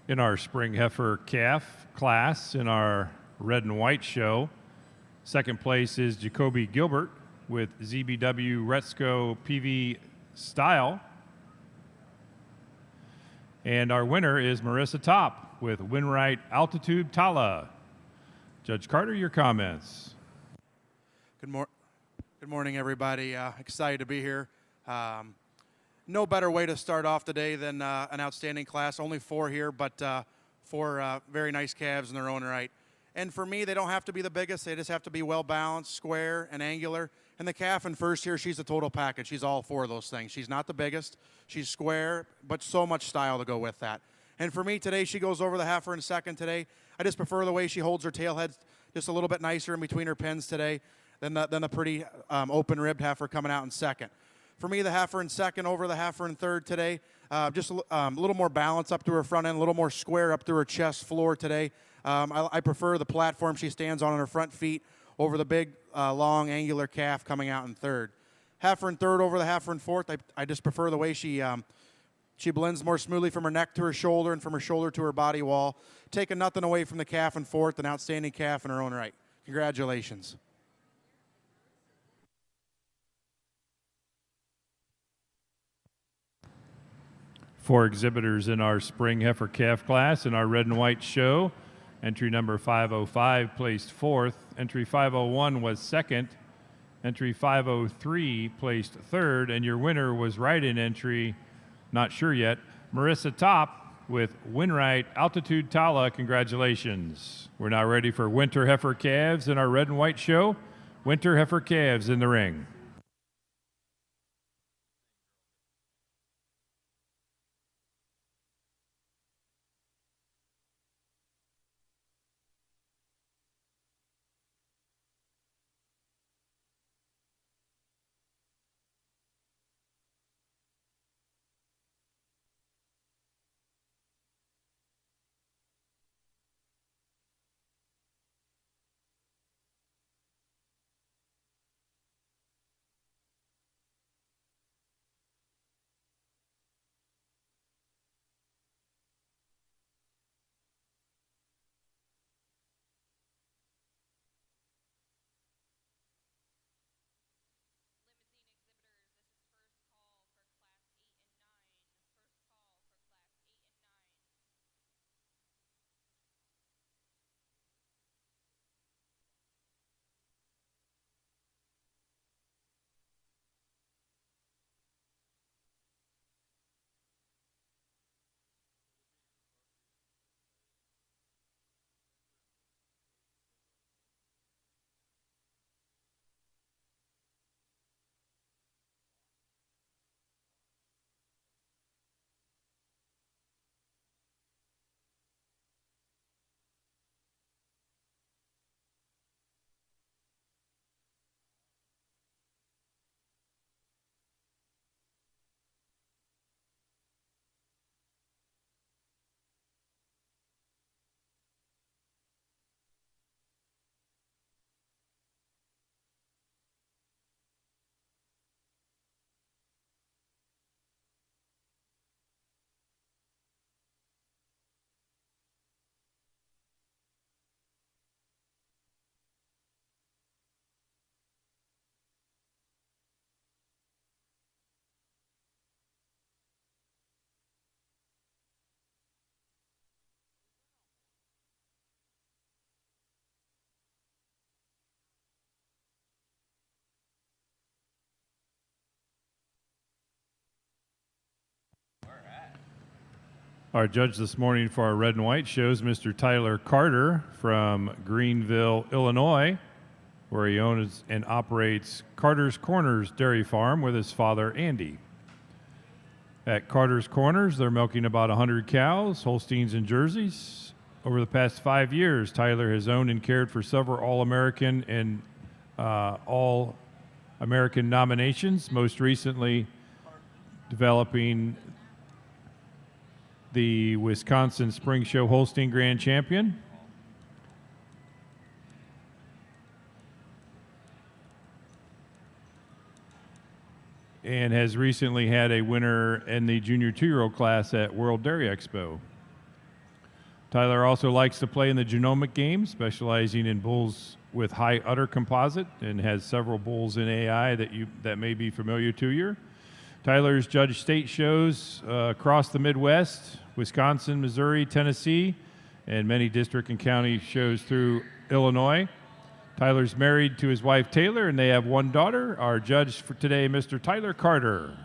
[SPEAKER 3] In our spring heifer calf class in our red and white show, second place is Jacoby Gilbert with ZBW Retzko PV Style. And our winner is Marissa Top with Winright Altitude Tala. Judge Carter, your comments.
[SPEAKER 4] Good morning, everybody. Excited to be here. No better way to start off the day than an outstanding class. Only 4 here, but 4 very nice calves in their own right. And for me, they don't have to be the biggest. They just have to be well-balanced, square, and angular. And the calf in first here, she's a total package. She's all 4 of those things. She's not the biggest. She's square, but so much style to go with that. And for me today, she goes over the heifer in second today. I just prefer the way she holds her tail head just a little bit nicer in between her pins today than the pretty open-ribbed heifer coming out in second. For me, the heifer in second over the heifer in third today. Just a little more balance up through her front end, a little more square up through her chest floor today. I prefer the platform she stands on her front feet over the big, long, angular calf coming out in third. Heifer in third over the heifer in fourth. I just prefer the way she blends more smoothly from her neck to her shoulder and from her shoulder to her body wall. Taking nothing away from the calf in fourth, an outstanding calf in her own right. Congratulations.
[SPEAKER 3] For exhibitors in our spring heifer calf class in our red and white show, entry number 505 placed fourth, entry 501 was second, entry 503 placed third, and your winner was right-in entry, not sure yet, Marissa Top with Winright Altitude Tala. Congratulations. We're now ready for winter heifer calves in our red and white show. Winter heifer calves in the ring. Our judge this morning for our red and white shows Mr. Tyler Carter from Greenville, Illinois, where he owns and operates Carter's Corners Dairy Farm with his father, Andy. At Carter's Corners, they're milking about 100 cows, Holsteins, and Jerseys. Over the past 5 years, Tyler has owned and cared for several All-American and All-American nominations, most recently developing the Wisconsin Spring Show Holstein Grand Champion. And has recently had a winner in the junior 2-year-old class at World Dairy Expo. Tyler also likes to play in the genomic game, specializing in bulls with high udder composite, and has several bulls in AI that may be familiar to you. Tyler's judged state shows across the Midwest, Wisconsin, Missouri, Tennessee, and many district and county shows through Illinois. Tyler's married to his wife Taylor, and they have one daughter. Our judge for today, Mr. Tyler Carter.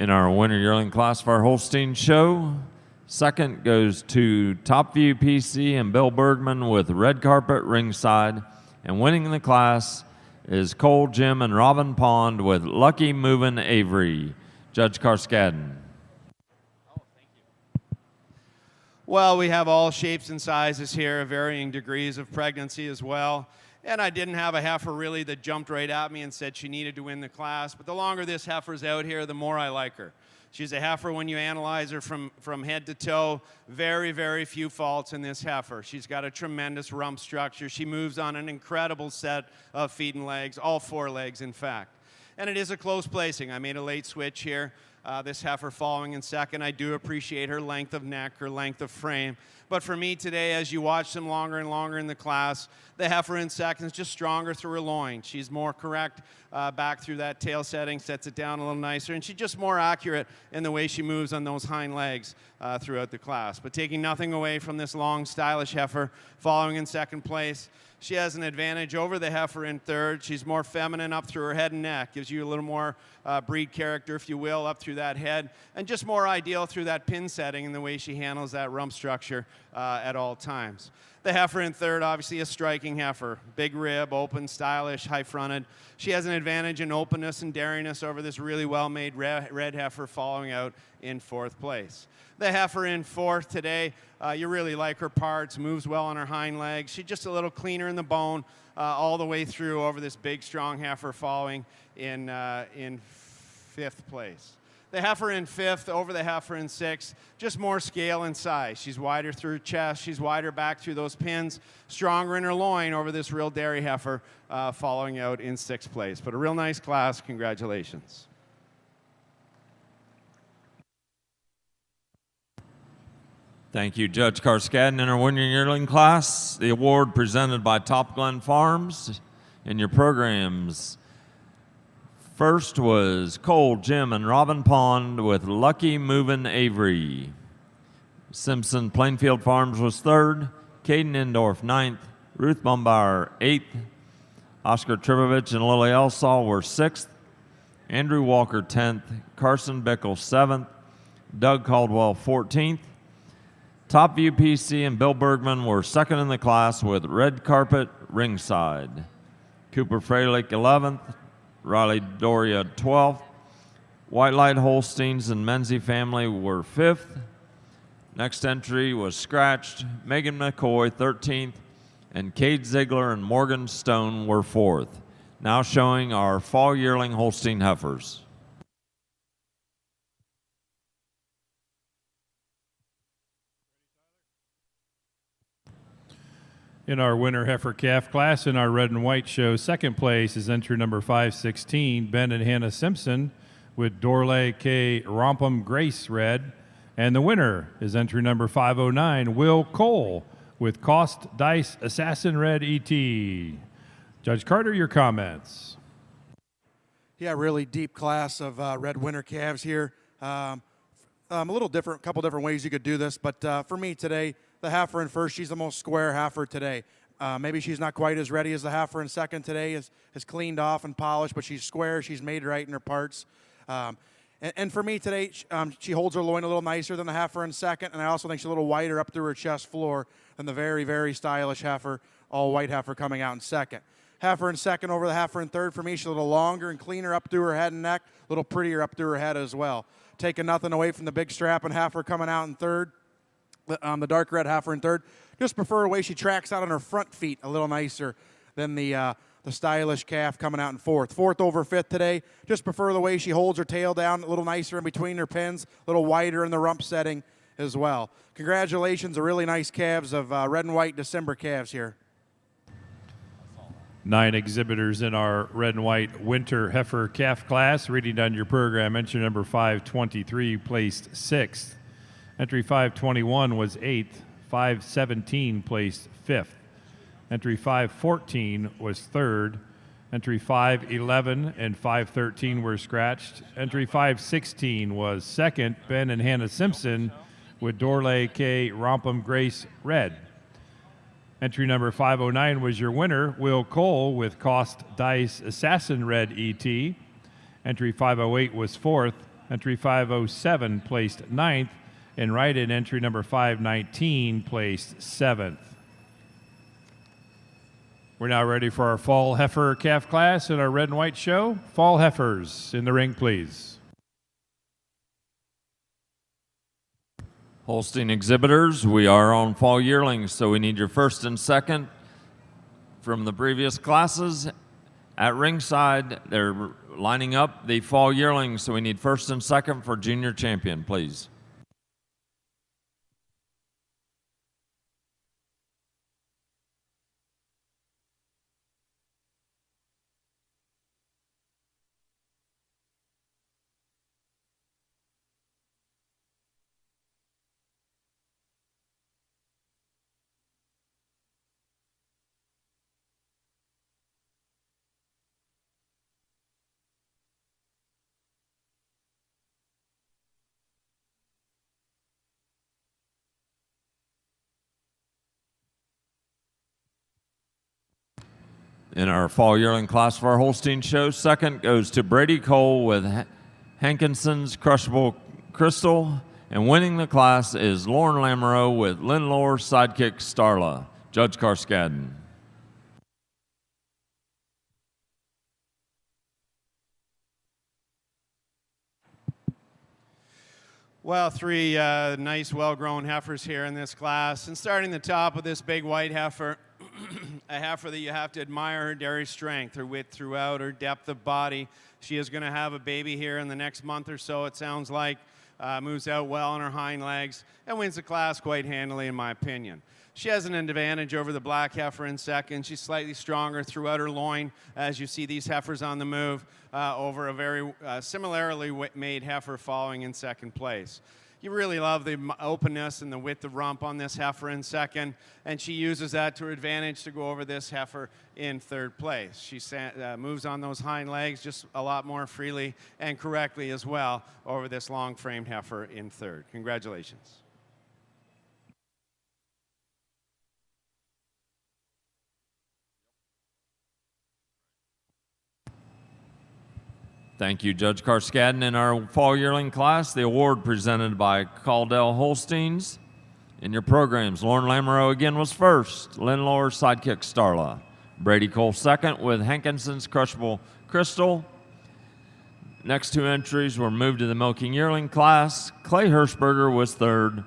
[SPEAKER 1] in our winter yearling class of our Holstein show. Second goes to Top View PC and Bill Bergman with Red Carpet Ringside. And winning the class is Cole, Jim, and Robin Pond with Lucky Movin' Avery. Judge Carskadden.
[SPEAKER 2] Well, we have all shapes and sizes here, varying degrees of pregnancy as well. And I didn't have a heifer really that jumped right at me and said she needed to win the class. But the longer this heifer's out here, the more I like her. She's a heifer when you analyze her from head to toe. Very, very few faults in this heifer. She's got a tremendous rump structure. She moves on an incredible set of feet and legs, all 4 legs, in fact. And it is a close placing. I made a late switch here. This heifer following in second. I do appreciate her length of neck, her length of frame. But for me today, as you watch them longer and longer in the class, the heifer in second is just stronger through her loin. She's more correct back through that tail setting, sets it down a little nicer, and she's just more accurate in the way she moves on those hind legs throughout the class. But taking nothing away from this long, stylish heifer following in second place, she has an advantage over the heifer in third. She's more feminine up through her head and neck, gives you a little more breed character, if you will, up through that head, and just more ideal through that pin setting and the way she handles that rump structure at all times. The heifer in third, obviously a striking heifer. Big rib, open, stylish, high-fronted. She has an advantage in openness and daringness over this really well-made red heifer following out in fourth place. The heifer in fourth today, you really like her parts, moves well on her hind legs. She's just a little cleaner in the bone all the way through over this big, strong heifer following in fifth place. The heifer in fifth over the heifer in sixth, just more scale and size. She's wider through her chest, she's wider back through those pins, stronger in her loin over this real dairy heifer following out in sixth place. But a real nice class, congratulations.
[SPEAKER 1] Thank you, Judge Carskadden. In our winter yearling class, the award presented by Top Glen Farms in your programs. First was Cole, Jim, and Robin Pond with Lucky Movin' Avery. Simpson Plainfield Farms was third, Caden Indorf ninth, Ruth Bumbauer eighth, Oscar Tribovich and Lily Elsall were sixth, Andrew Walker 10th, Carson Bickle 7th, Doug Caldwell 14th. Top View PC and Bill Bergman were second in the class with Red Carpet Ringside. Cooper Freilich 11th, Riley Doria 12th. White Light Holsteins and Menzie family were 5th. Next entry was scratched. Megan McCoy 13th, and Kate Ziegler and Morgan Stone were 4th. Now showing our fall yearling Holstein heifers.
[SPEAKER 3] In our winter heifer calf class in our red and white show, second place is entry number 516, Ben and Hannah Simpson with Dorley K. Rompum Grace red. And the winner is entry number 509, Will Cole with Cost Dice Assassin red ET. Judge Carter, your comments.
[SPEAKER 4] Yeah, really deep class of red winter calves here. A little different, couple different ways you could do this, but for me today, the heifer in first, she's the most square heifer today. Maybe she's not quite as ready as the heifer in second today, is cleaned off and polished, but she's square, she's made right in her parts. And for me today, she holds her loin a little nicer than the heifer in second, and I also think she's a little wider up through her chest floor than the very, very stylish heifer, all white heifer coming out in second. Heifer in second over the heifer in third. For me, she's a little longer and cleaner up through her head and neck, a little prettier up through her head as well. Taking nothing away from the big strapping heifer coming out in third. The dark red heifer in third. Just prefer the way she tracks out on her front feet a little nicer than the stylish calf coming out in fourth. Fourth over fifth today. Just prefer the way she holds her tail down a little nicer in between her pins, a little wider in the rump setting as well. Congratulations, a really nice calves of red and white December calves here.
[SPEAKER 3] 9 exhibitors in our red and white winter heifer calf class. Reading down your program, entry number 523 placed 6th. Entry 521 was 8th. 517 placed 5th. Entry 514 was 3rd. Entry 511 and 513 were scratched. Entry 516 was 2nd. Ben and Hannah Simpson with Dorley K. Rompum Grace red. Entry number 509 was your winner, Will Cole with Cost Dice Assassin red ET. Entry 508 was 4th. Entry 507 placed 9th, and right in entry number 519 placed 7th. We're now ready for our fall heifer calf class in our red and white show. Fall heifers in the ring, please.
[SPEAKER 1] Holstein exhibitors, we are on fall yearlings, so we need your first and second from the previous classes. At ringside, they're lining up the fall yearlings, so we need first and second for junior champion, please. In our fall yearling class for our Holstein show, second goes to Brady Cole with Hankinson's Crushable Crystal, and winning the class is Lauren Lamoureux with Lindlore's Sidekick Starla. Judge Carskadden.
[SPEAKER 2] Well, three nice, well-grown heifers here in this class. And starting the top of this big white heifer, a heifer that you have to admire her dairy strength, her width throughout, her depth of body. She is going to have a baby here in the next month or so, it sounds like. Moves out well on her hind legs and wins the class quite handily, in my opinion. She has an advantage over the black heifer in second. She's slightly stronger throughout her loin, as you see these heifers on the move, over a very similarly made heifer following in second place. You really love the openness and the width of rump on this heifer in second, and she uses that to her advantage to go over this heifer in third place. She moves on those hind legs just a lot more freely and correctly as well over this long-framed heifer in third. Congratulations.
[SPEAKER 1] Thank you, Judge Carskadden. In our fall yearling class, the award presented by Caldell Holsteins. In your programs, Lauren Lamoureux again was first, Lindlore's Sidekick Starla. Brady Cole second with Hankinson's Crushable Crystal. Next two entries were moved to the milking yearling class. Clay Hirschberger was third,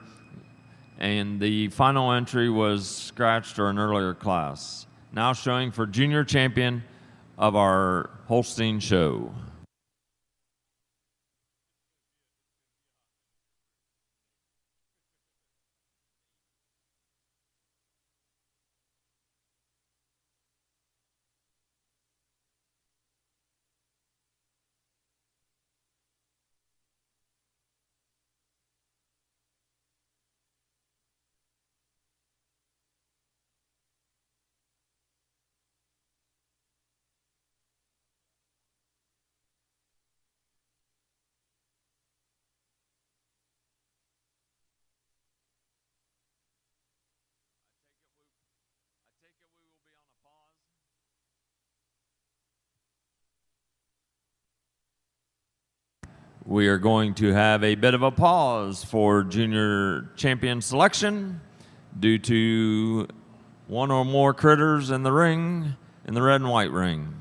[SPEAKER 1] and the final entry was scratched or an earlier class. Now showing for junior champion of our Holstein show. We are going to have a bit of a pause for junior champion selection due to one or more critters in the ring, in the red and white ring.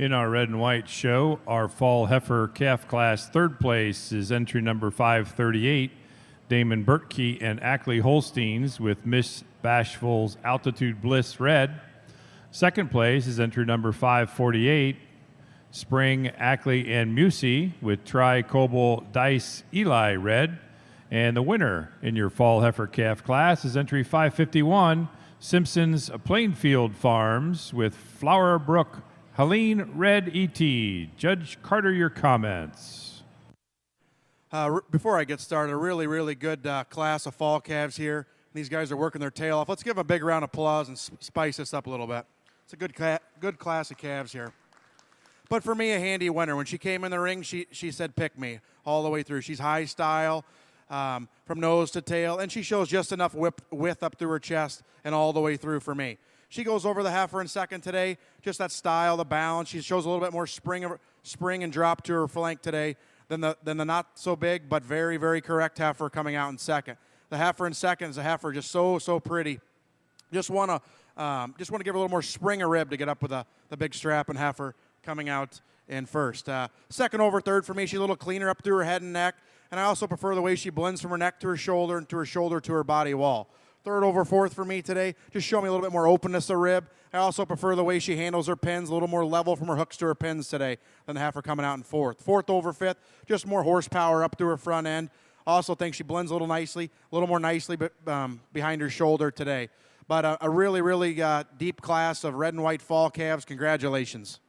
[SPEAKER 3] In our red and white show, our fall heifer calf class third place is entry number 538, Damon Burtke and Ackley Holsteins with Miss Bashful's Altitude Bliss Red. Second place is entry number 548, Spring Ackley and Musey with Tri-Cobal Dice Eli Red. And the winner in your fall heifer calf class is entry 551, Simpson's Plainfield Farms with Flower Brook Helene Red ET. Judge Carter, your comments.
[SPEAKER 4] Before I get started, a really good class of fall calves here. These guys are working their tail off. Let's give them a big round of applause and spice this up a little bit. It's a good class of calves here. But for me, a handy winner. When she came in the ring, she said, pick me all the way through. She's high style from nose to tail, and she shows just enough width up through her chest and all the way through for me. She goes over the heifer in second today, just that style, the balance. She shows a little bit more spring and drop to her flank today than the not so big but very correct heifer coming out in second. The heifer in second is a heifer just so pretty. Just want to give her a little more spring of rib to get up with the big strap and heifer coming out in first. Second over third for me, she's a little cleaner up through her head and neck, and I also prefer the way she blends from her neck to her shoulder and to her shoulder to her body wall. Third over fourth for me today, just show me a little bit more openness of rib. I also prefer the way she handles her pins, a little more level from her hooks to her pins today than the heifer coming out in fourth. Fourth over fifth, just more horsepower up through her front end. Also think she blends a little more nicely behind her shoulder today. But a really deep class of red and white fall calves. Congratulations.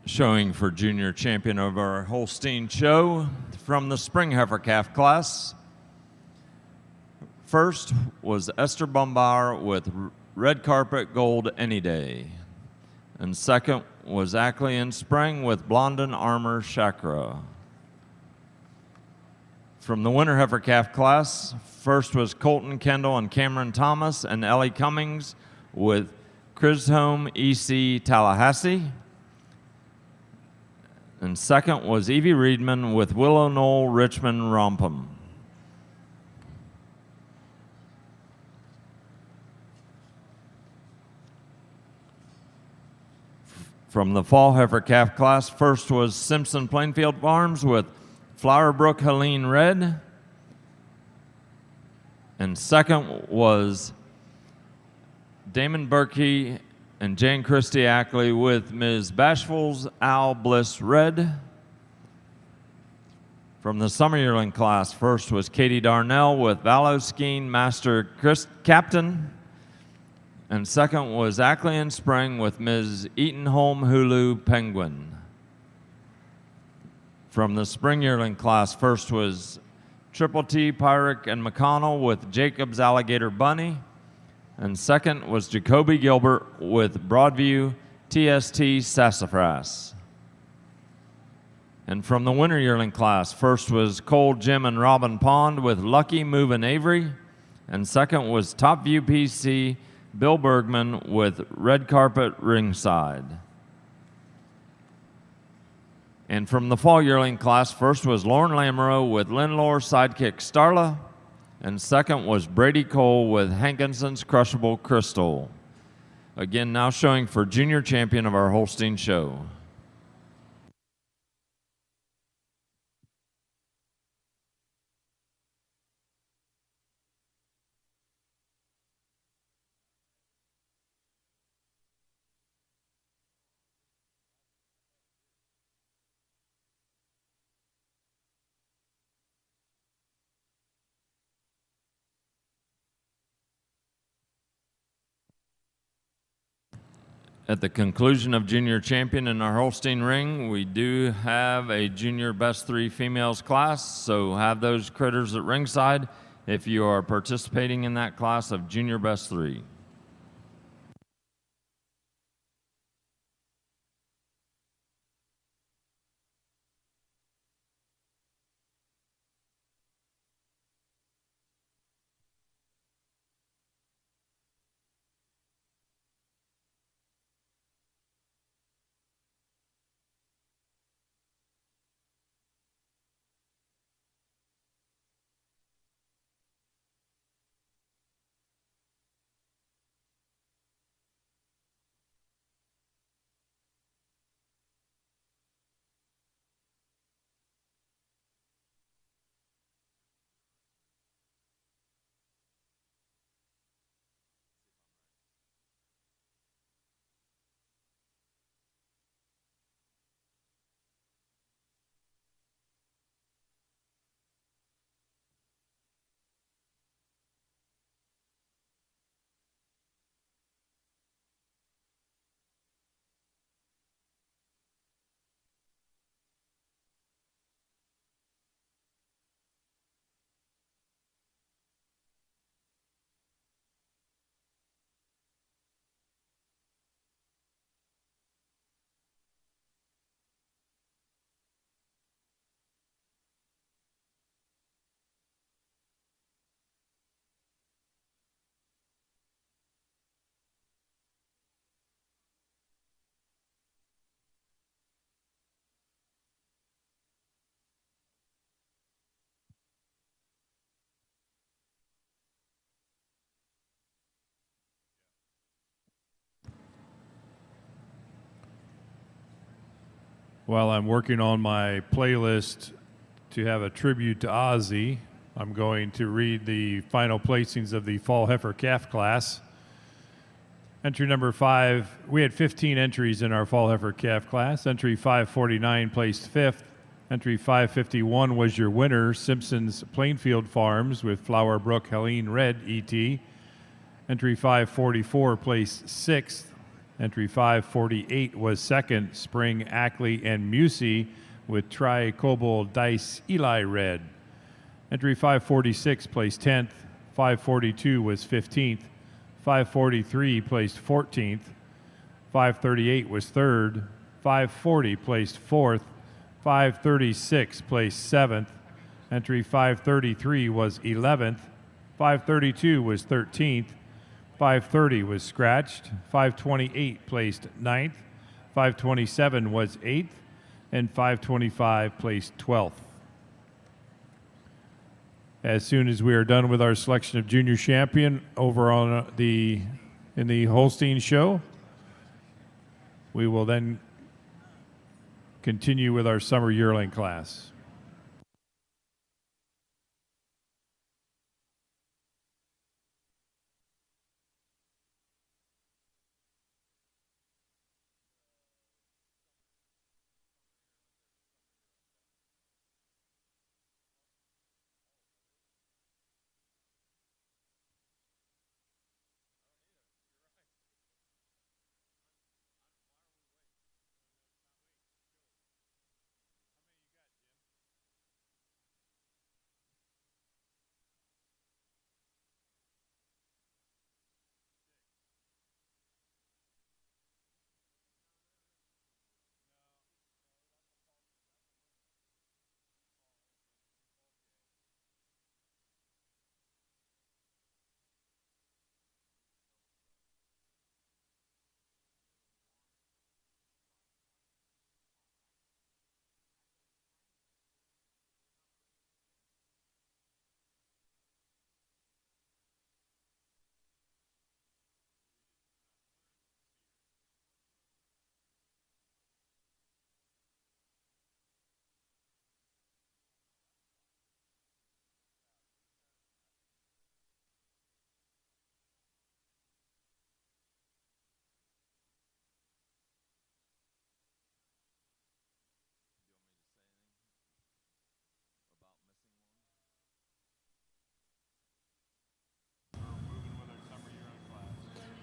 [SPEAKER 1] Showing for junior champion of our Holstein show from the spring heifer calf class. First was Esther Bombauer with Red Carpet Gold Any Day. And second was Ackley and Spring with Blondin Armor Chakra. From the winter heifer calf class, first was Colton Kendall and Cameron Thomas and Ellie Cummings with Chisholm EC Tallahassee. And second was Evie Reedman with Willow Knoll Richmond Rompum. From the fall heifer calf class, first was Simpson Plainfield Farms with Flower Brook Helene Red. And second was Damon Burkey and Jane Christie Ackley with Ms. Bashful's Owl Bliss Red. From the summer yearling class, first was Katie Darnell with Valoskeen Master Captain. And second was Ackley and Spring with Ms. Eatonholm Hulu Penguin. From the spring yearling class, first was Triple T Pyrick and McConnell with Jacob's Alligator Bunny. And second was Jacoby Gilbert with Broadview TST Sassafras. And from the winter yearling class, first was Cole Jim and Robin Pond with Lucky Movin' Avery. And second was Top View PC Bill Bergman with Red Carpet Ringside. And from the fall yearling class, first was Lauren Lamoureux with Linlore Sidekick Starla. And second was Brady Cole with Hankinson's Crushable Crystal. Again, now showing for junior champion of our Holstein show. At the conclusion of junior champion in our Holstein ring, we do have a junior best 3 females class, so have those critters at ringside if you are participating in that class of junior best 3.
[SPEAKER 3] While I'm working on my playlist to have a tribute to Ozzy, I'm going to read the final placings of the fall heifer calf class. Entry number 5, we had 15 entries in our fall heifer calf class. Entry 549 placed 5th. Entry 551 was your winner, Simpson's Plainfield Farms with Flower Brook Helene Red ET. Entry 544 placed 6th. Entry 548 was 2nd, Spring Ackley and Musey with Tri-Cobalt Dice Eli Red. Entry 546 placed 10th. 542 was 15th. 543 placed 14th. 538 was 3rd. 540 placed 4th. 536 placed 7th. Entry 533 was 11th. 532 was 13th. 530 was scratched. 528 placed 9th. 527 was 8th. And 525 placed 12th. As soon as we are done with our selection of junior champion over on in the Holstein show, we will then continue with our summer yearling class.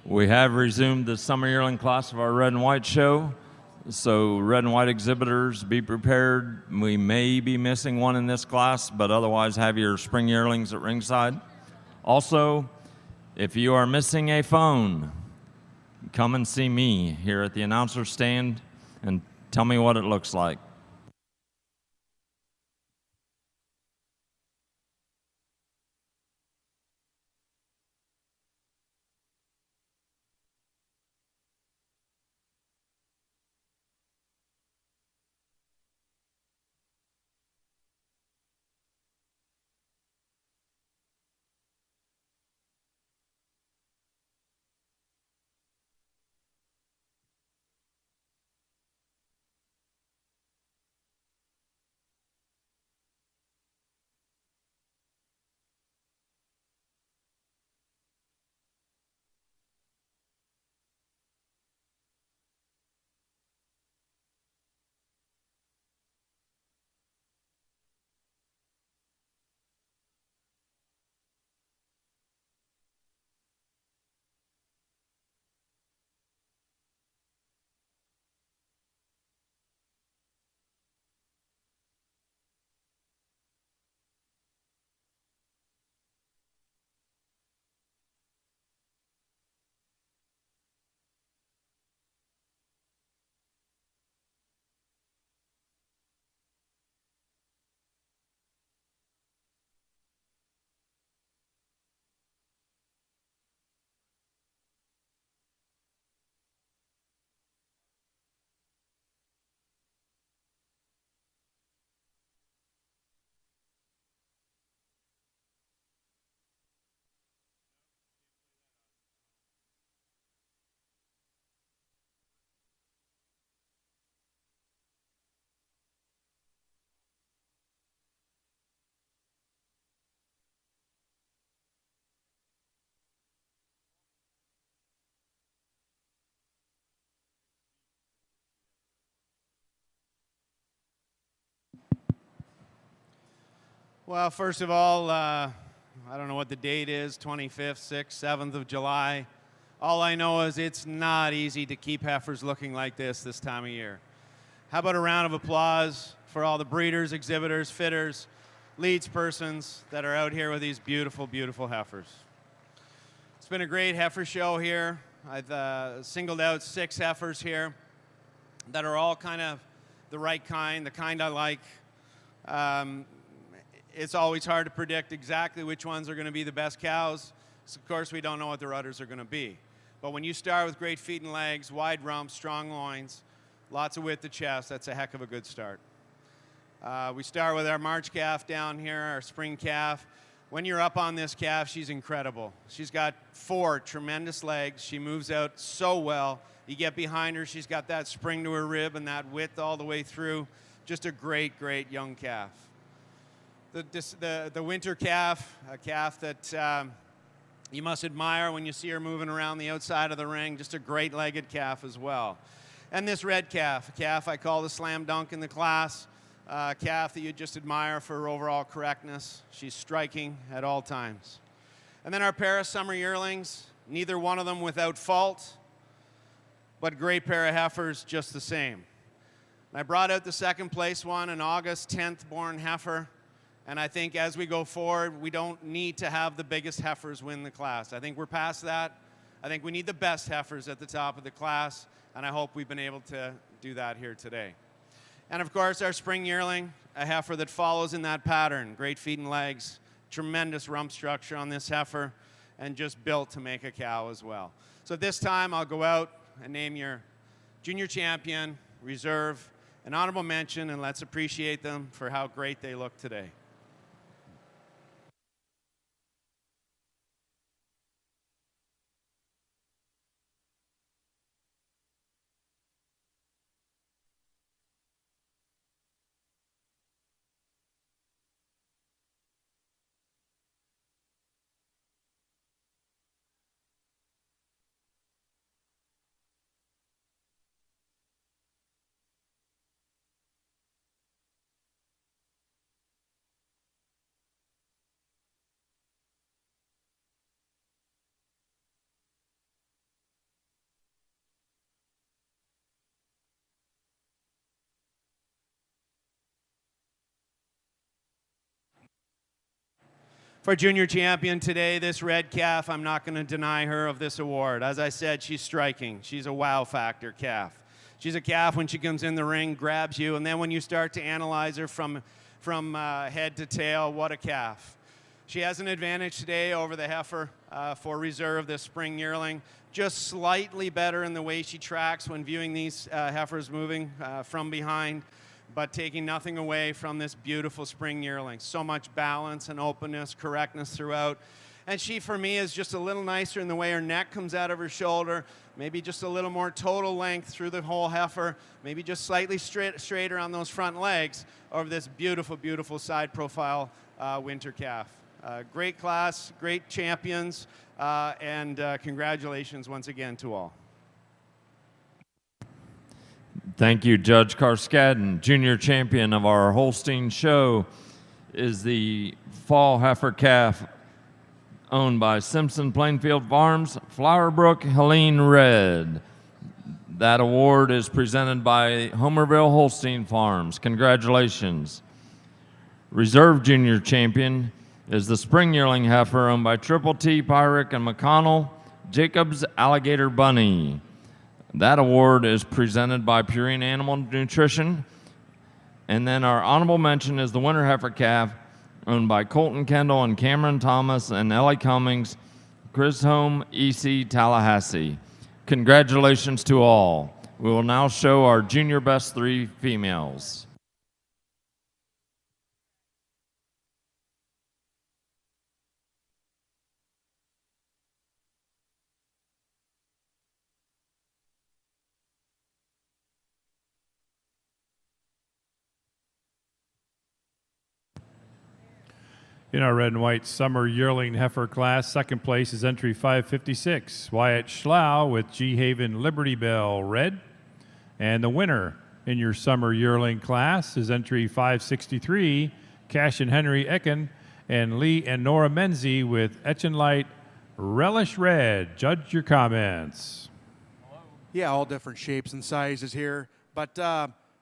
[SPEAKER 1] We have resumed the summer yearling class of our red and white show. So red and white exhibitors, be prepared. We may be missing one in this class, but otherwise have your spring yearlings at ringside. Also, if you are missing a phone, come and see me here at the announcer stand and tell me what it looks like.
[SPEAKER 2] Well, first of all, I don't know what the date is, 25th, 6th, 7th of July. All I know is it's not easy to keep heifers looking like this time of year. How about a round of applause for all the breeders, exhibitors, fitters, leads persons that are out here with these beautiful, beautiful heifers. It's been a great heifer show here. I've singled out 6 heifers here that are all kind of the right kind, the kind I like. It's always hard to predict exactly which ones are going to be the best cows. So of course, we don't know what their udders are going to be. But when you start with great feet and legs, wide rumps, strong loins, lots of width to chest, that's a heck of a good start. We start with our March calf down here, our spring calf. When you're up on this calf, she's incredible. She's got 4 tremendous legs. She moves out so well. You get behind her, she's got that spring to her rib and that width all the way through. Just a great, great young calf. The winter calf, a calf that you must admire when you see her moving around the outside of the ring, just a great-legged calf as well. And this red calf, a calf I call the slam dunk in the class, a calf that you just admire for her overall correctness. She's striking at all times. And then our pair of summer yearlings, neither one of them without fault, but great pair of heifers just the same. And I brought out the second place one, an August 10th born heifer. And I think as we go forward, we don't need to have the biggest heifers win the class. I think we're past that. I think we need the best heifers at the top of the class, and I hope we've been able to do that here today. And of course, our spring yearling, a heifer that follows in that pattern. Great feet and legs, tremendous rump structure on this heifer, and just built to make a cow as well. So this time, I'll go out and name your junior champion, reserve, an honorable mention, and let's appreciate them for how great they look today. For junior champion today, this red calf, I'm not going to deny her of this award. As I said, she's striking. She's a wow factor calf. She's a calf when she comes in the ring, grabs you, and then when you start to analyze her from head to tail, what a calf. She has an advantage today over the heifer for reserve, this spring yearling. Just slightly better in the way she tracks when viewing these heifers moving from behind, but taking nothing away from this beautiful spring yearling. So much balance and openness, correctness throughout. And she, for me, is just a little nicer in the way her neck comes out of her shoulder, maybe just a little more total length through the whole heifer, maybe just slightly straighter on those front legs over this beautiful, beautiful side profile winter calf. Great class, great champions, and congratulations once again to all.
[SPEAKER 1] Thank you, Judge Karskadden. Junior champion of our Holstein show is the fall heifer calf owned by Simpson Plainfield Farms, Flowerbrook Helene Red. That award is presented by Homerville Holstein Farms. Congratulations. Reserve junior champion is the spring yearling heifer owned by Triple T, Pyrick, and McConnell, Jacobs Alligator Bunny. That award is presented by Purine Animal Nutrition. And then our honorable mention is the winter heifer calf owned by Colton Kendall and Cameron Thomas and Ellie Cummings, Chris Home, EC Tallahassee. Congratulations to all. We will now show our junior best 3 females.
[SPEAKER 3] In our red and white summer yearling heifer class, second place is entry 556, Wyatt Schlau with G. Haven Liberty Bell Red. And the winner in your summer yearling class is entry 563, Cash and Henry Ecken and Lee and Nora Menzie with Etchenlight Relish Red. Judge, your comments.
[SPEAKER 4] Yeah, all different shapes and sizes here. But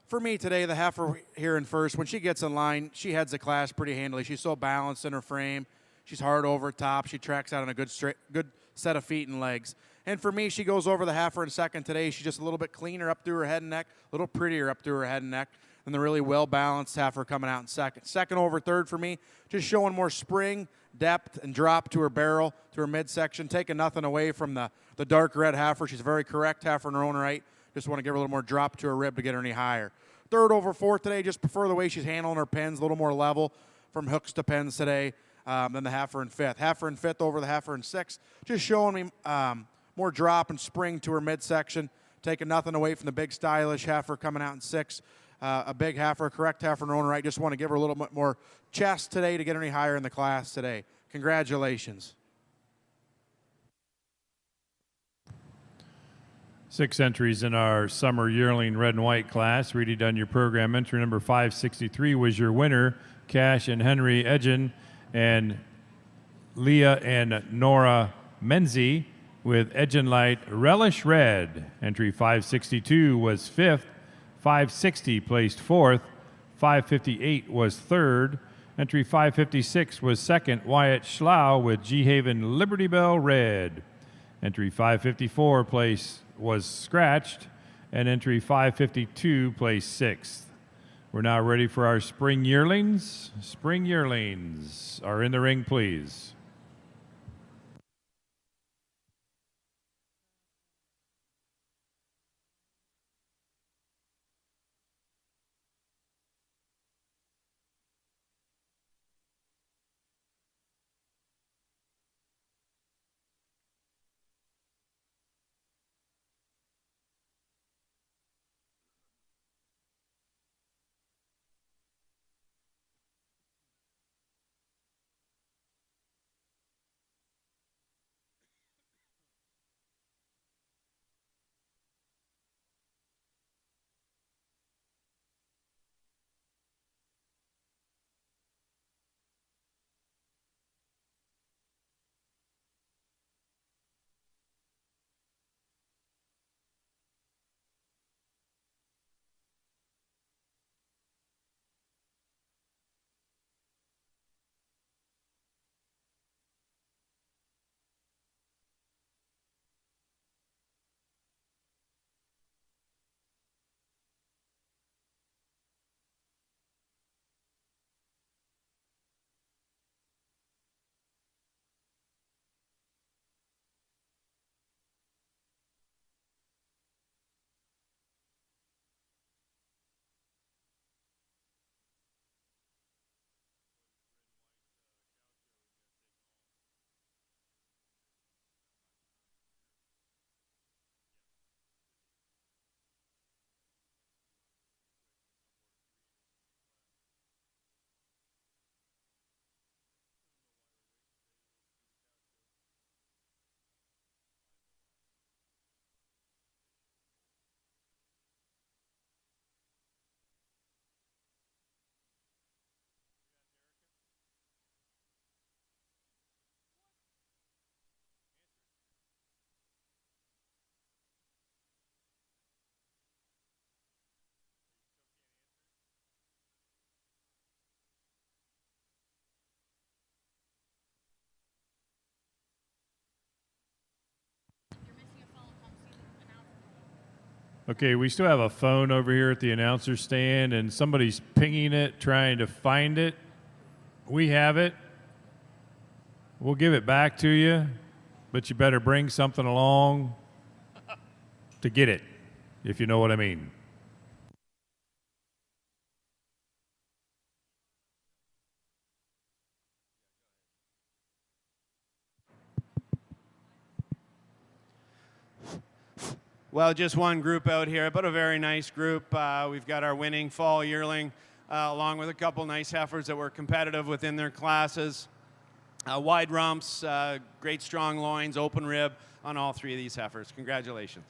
[SPEAKER 4] for me today, the heifer here in first, when she gets in line, she heads the class pretty handily. She's so balanced in her frame. She's hard over top. She tracks out on a good set of feet and legs. And for me, she goes over the heifer in second today. She's just a little bit cleaner up through her head and neck, a little prettier up through her head and neck than the really well-balanced heifer coming out in second. Second over third for me, just showing more spring, depth, and drop to her barrel, to her midsection, taking nothing away from the dark red heifer. She's a very correct heifer in her own right. Just want to give her a little more drop to her rib to get her any higher. Third over fourth today, just prefer the way she's handling her pins, a little more level from hooks to pins today than the heifer in fifth. Heifer in fifth over the heifer in sixth, just showing me more drop and spring to her midsection, taking nothing away from the big stylish heifer coming out in sixth. A big heifer, correct heifer in her own right. Just want to give her a little bit more chest today to get her any higher in the class today. Congratulations.
[SPEAKER 3] 6 entries in our summer yearling red and white class. Read it on your program. Entry number 563 was your winner, Cash and Henry Edgen and Leah and Nora Menzie with Edgenlight Relish Red. Entry 562 was fifth. 560 placed fourth. 558 was third. Entry 556 was second, Wyatt Schlau with G. Haven Liberty Bell Red. Entry 554 was scratched, and entry 552 placed sixth. We're now ready for our spring yearlings. Spring yearlings are in the ring, please. Okay, we still have a phone over here at the announcer stand, and somebody's pinging it, trying to find it. We have it. We'll give it back to you, but you better bring something along to get it, if you know what I mean.
[SPEAKER 2] Well, just one group out here, but a very nice group. We've got our winning fall yearling, along with a couple nice heifers that were competitive within their classes. Wide rumps, great strong loins, open rib on all three of these heifers. Congratulations.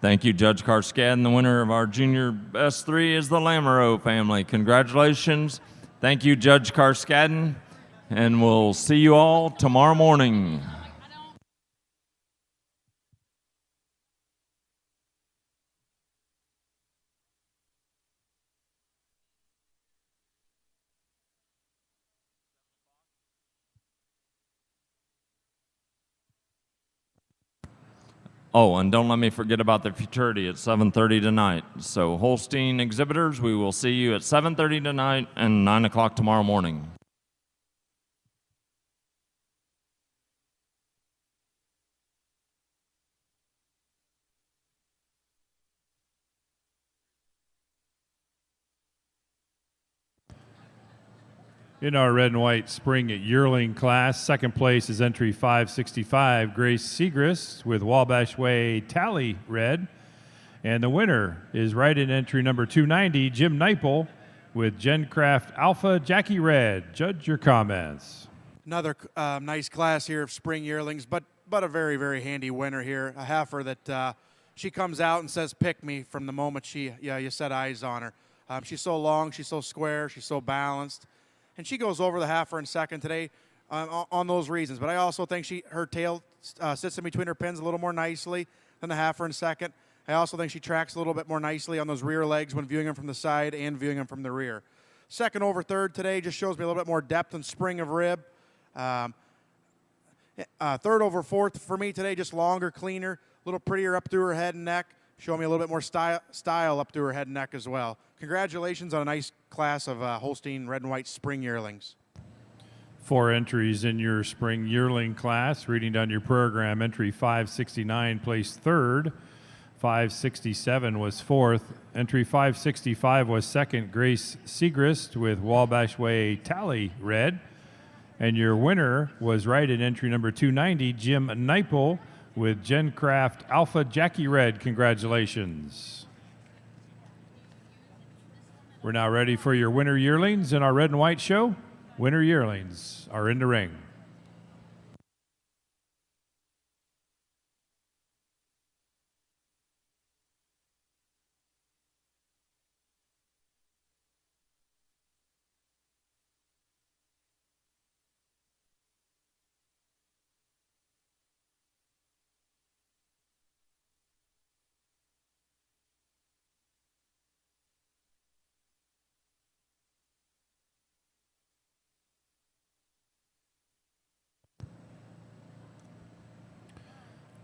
[SPEAKER 1] Thank you, Judge Karskadden. The winner of our junior S3 is the Lamoureux family. Congratulations. Thank you, Judge Karskadden, and we'll see you all tomorrow morning. Oh, and don't let me forget about the futurity at 7:30 tonight. So Holstein exhibitors, we will see you at 7:30 tonight and 9 o'clock tomorrow morning.
[SPEAKER 3] In our red and white spring yearling class, second place is entry 565, Grace Segrist with Wabash Way Tally Red. And the winner is right in entry number 290, Jim Neipel with GenCraft Alpha Jackie Red. Judge, your comments.
[SPEAKER 4] Another nice class here of spring yearlings, but a very, very handy winner here. A heifer that she comes out and says, pick me from the moment you set eyes on her. She's so long, she's so square, she's so balanced. And she goes over the heifer in second today on those reasons. But I also think her tail sits in between her pins a little more nicely than the heifer in second. I also think she tracks a little bit more nicely on those rear legs when viewing them from the side and viewing them from the rear. Second over third today just shows me a little bit more depth and spring of rib. Third over fourth for me today, just longer, cleaner, a little prettier up through her head and neck. Show me a little bit more style up through her head and neck as well. Congratulations on a nice class of Holstein red and white spring yearlings.
[SPEAKER 3] 4 entries in your spring yearling class. Reading down your program, entry 569 placed third. 567 was fourth. Entry 565 was second, Grace Segrist with Wabash Way Tally Red. And your winner was right in entry number 290, Jim Neipel with GenCraft Alpha Jackie Red. Congratulations. We're now ready for your winter yearlings in our red and white show. Winter yearlings are in the ring.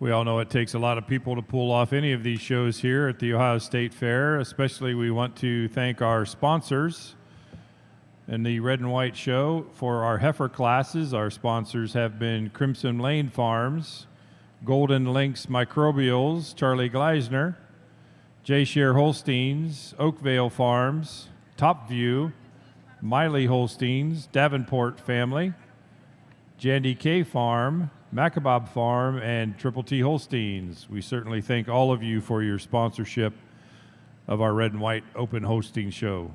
[SPEAKER 3] We all know it takes a lot of people to pull off any of these shows here at the Ohio State Fair. Especially we want to thank our sponsors in the red and white show. For our heifer classes, our sponsors have been Crimson Lane Farms, Golden Lynx Microbials, Charlie Gleisner, J. Share Holsteins, Oakvale Farms, Top View, Miley Holsteins, Davenport Family, Jandy K Farm, Macabob Farm, and Triple T Holsteins. We certainly thank all of you for your sponsorship of our red and white open hosting show.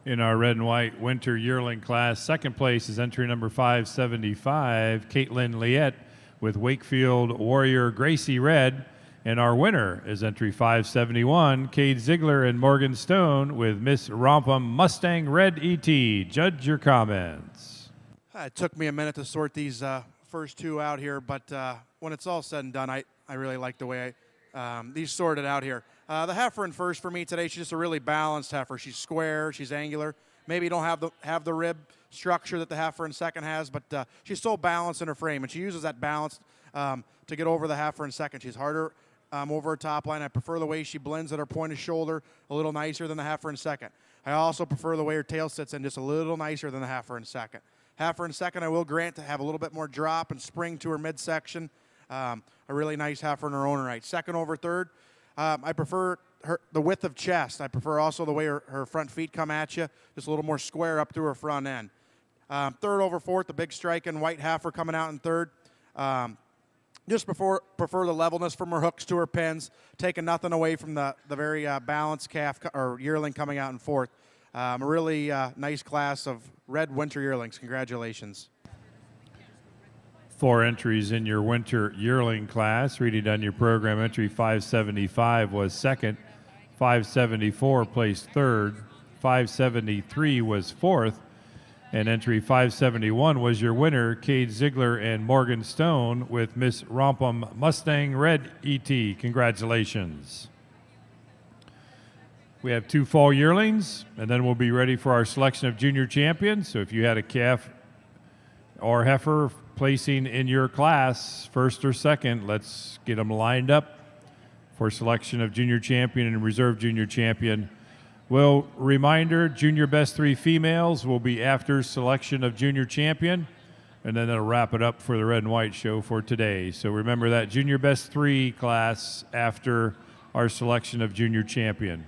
[SPEAKER 3] In our red and white winter yearling class, second place is entry number 575, Caitlin Liette with Wakefield Warrior Gracie Red. And our winner is entry 571, Cade Ziegler and Morgan Stone with Miss Rompum Mustang Red ET. Judge your comments.
[SPEAKER 4] It took me a minute to sort these first two out here, but when it's all said and done, I really like the way these sorted out here. The heifer in first for me today, she's just a really balanced heifer. She's square, she's angular. Maybe you don't have the rib structure that the heifer in second has, but she's so balanced in her frame, and she uses that balance to get over the heifer in second. She's harder over her top line. I prefer the way she blends at her point of shoulder, a little nicer than the heifer in second. I also prefer the way her tail sits in, just a little nicer than the heifer in second. Heifer in second, I will grant to have a little bit more drop and spring to her midsection. A really nice heifer in her own right. Second over third, I prefer the width of chest. I prefer also the way her front feet come at you, just a little more square up through her front end. Third over fourth, the big striking white heifer coming out in third. Just prefer the levelness from her hooks to her pins, taking nothing away from the very balanced calf or yearling coming out in fourth. A really nice class of red winter yearlings. Congratulations.
[SPEAKER 3] 4 entries in your winter yearling class. Reading on your program, entry 575 was second, 574 placed third, 573 was fourth, and entry 571 was your winner, Cade Ziegler and Morgan Stone with Miss Rompum Mustang Red ET. Congratulations. We have 2 fall yearlings, and then we'll be ready for our selection of junior champions. So if you had a calf or heifer placing in your class, first or second, let's get them lined up for selection of junior champion and reserve junior champion. Well, reminder, junior best 3 females will be after selection of junior champion, and then that'll wrap it up for the red and white show for today. So remember that junior best 3 class after our selection of junior champion.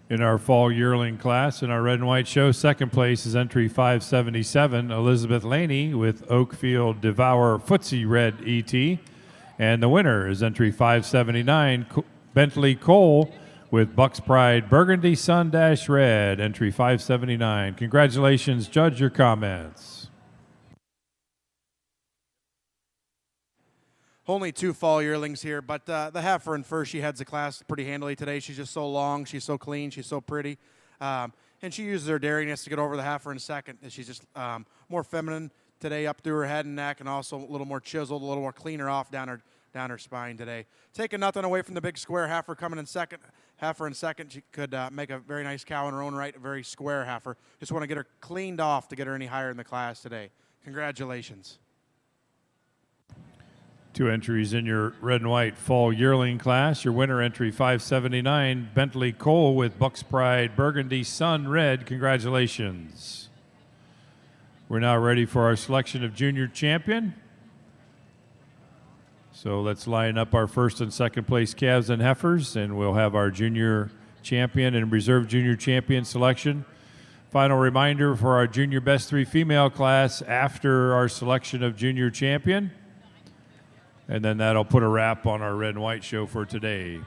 [SPEAKER 3] In our fall yearling class, in our red and white show, second place is entry 577, Elizabeth Laney with Oakfield Devour Footsie Red ET. And the winner is entry 579, Bentley Cole with Bucks Pride Burgundy Sun Dash Red, entry 579. Congratulations, judge your comments.
[SPEAKER 4] Only 2 fall yearlings here, but the heifer in first, she heads the class pretty handily today. She's just so long, she's so clean, she's so pretty. and she uses her dariness to get over the heifer in second. And she's just more feminine today up through her head and neck, and also a little more chiseled, a little more cleaner off down her spine today. Taking nothing away from the big square heifer coming in second. Heifer in second, she could make a very nice cow in her own right, a very square heifer. Just want to get her cleaned off to get her any higher in the class today. Congratulations.
[SPEAKER 3] 2 entries in your red and white fall yearling class. Your winner entry 579, Bentley Cole with Buck's Pride Burgundy Sun Red. Congratulations. We're now ready for our selection of junior champion. So let's line up our first and second place calves and heifers, and we'll have our junior champion and reserve junior champion selection. Final reminder for our junior best 3 female class after our selection of junior champion. And then that'll put a wrap on our red and white show for today.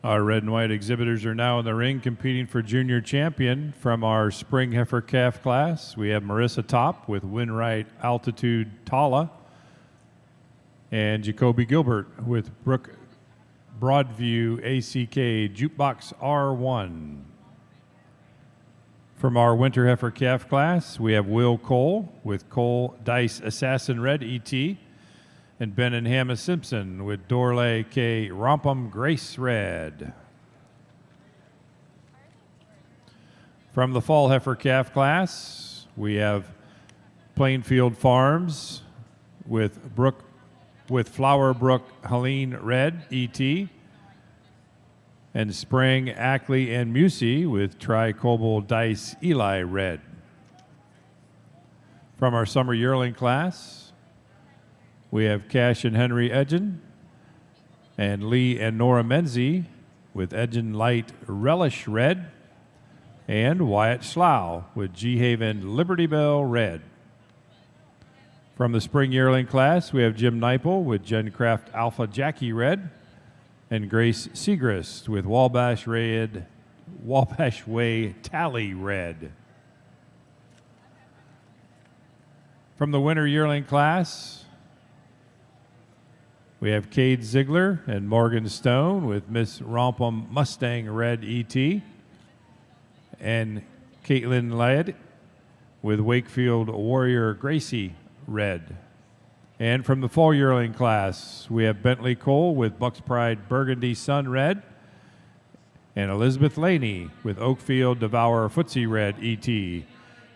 [SPEAKER 3] Our red and white exhibitors are now in the ring competing for junior champion from our spring heifer calf class. We have Marissa Top with Winright Altitude Tala and Jacoby Gilbert with Brooke Broadview ACK Jukebox R1. From our winter heifer calf class, we have Will Cole with Cole Dice Assassin Red ET and Ben and Hannah Simpson with Dorley K. Rompum Grace Red. From the fall heifer calf class, we have Plainfield Farms with Flower Brook Helene Red ET and Spring Ackley and Musey with Tri-Cobalt Dice Eli Red. From our summer yearling class, we have Cash and Henry Edgen and Lee and Nora Menzie with Edgen Light Relish Red and Wyatt Slough with G-Haven Liberty Bell Red. From the spring yearling class, we have Jim Neipel with GenCraft Alpha Jackie Red and Grace Segrist with Wabash Way Tally Red. From the winter yearling class, we have Cade Ziegler and Morgan Stone with Miss Rompum Mustang Red ET and Caitlin Ladd with Wakefield Warrior Gracie red. And from the full yearling class, we have Bentley Cole with Bucks Pride Burgundy Sun Red, and Elizabeth Laney with Oakfield Devourer Footsie Red ET.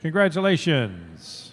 [SPEAKER 3] Congratulations.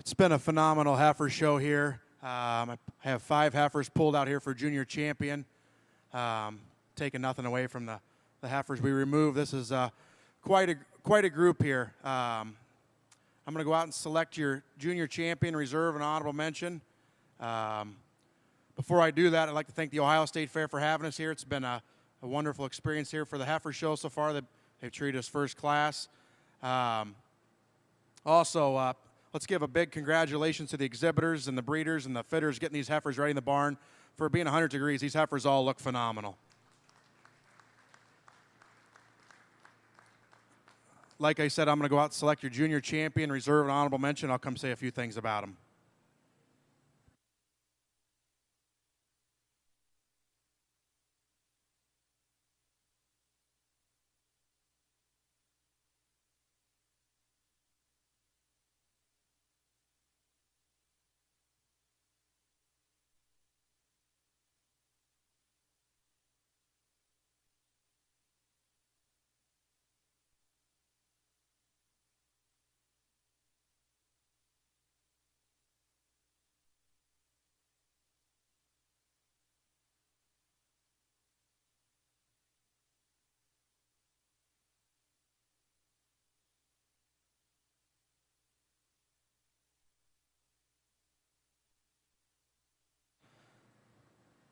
[SPEAKER 4] It's been a phenomenal heifer show here. I have 5 heifers pulled out here for junior champion. Taking nothing away from the heifers we removed. This is quite a group here. I'm going to go out and select your junior champion, reserve, and honorable mention. Before I do that, I'd like to thank the Ohio State Fair for having us here. It's been a wonderful experience here for the heifer show so far. They've treated us first class. Also, let's give a big congratulations to the exhibitors and the breeders and the fitters getting these heifers ready in the barn. For being 100 degrees, these heifers all look phenomenal. Like I said, I'm going to go out and select your junior champion, reserve, and honorable mention. I'll come say a few things about them.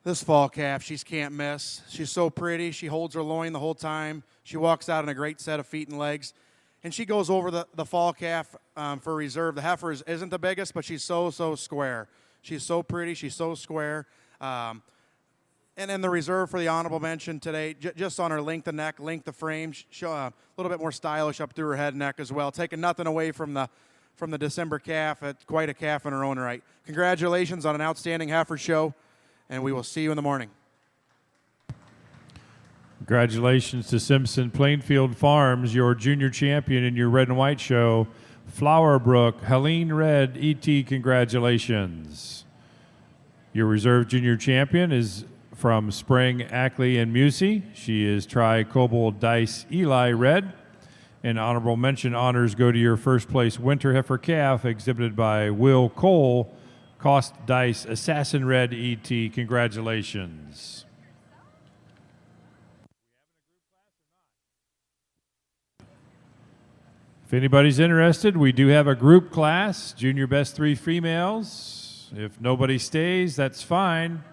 [SPEAKER 4] This fall calf, she's can't miss. She's so pretty. She holds her loin the whole time. She walks out in a great set of feet and legs. And she goes over the fall calf for reserve. The heifer isn't the biggest, but she's so square. She's so pretty. She's so square. And then the reserve for the honorable mention today, just on her length of neck, length of frame, show a little bit more stylish up through her head and neck as well. Taking nothing away from the December calf. It's quite a calf in her own right. Congratulations on an outstanding heifer show. And we will see you in the morning.
[SPEAKER 3] Congratulations to Simpson Plainfield Farms, your junior champion in your red and white show. Flowerbrook, Helene Red, E.T., congratulations. Your reserve junior champion is from Spring, Ackley, and Musey. She is Tri-Cobalt Dice Eli Red. And honorable mention honors go to your first place winter heifer calf exhibited by Will Cole, Cost Dice Assassin Red ET. Congratulations. If anybody's interested, we do have a group class, junior best 3 females. If nobody stays, that's fine.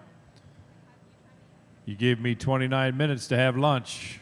[SPEAKER 3] You gave me 29 minutes to have lunch.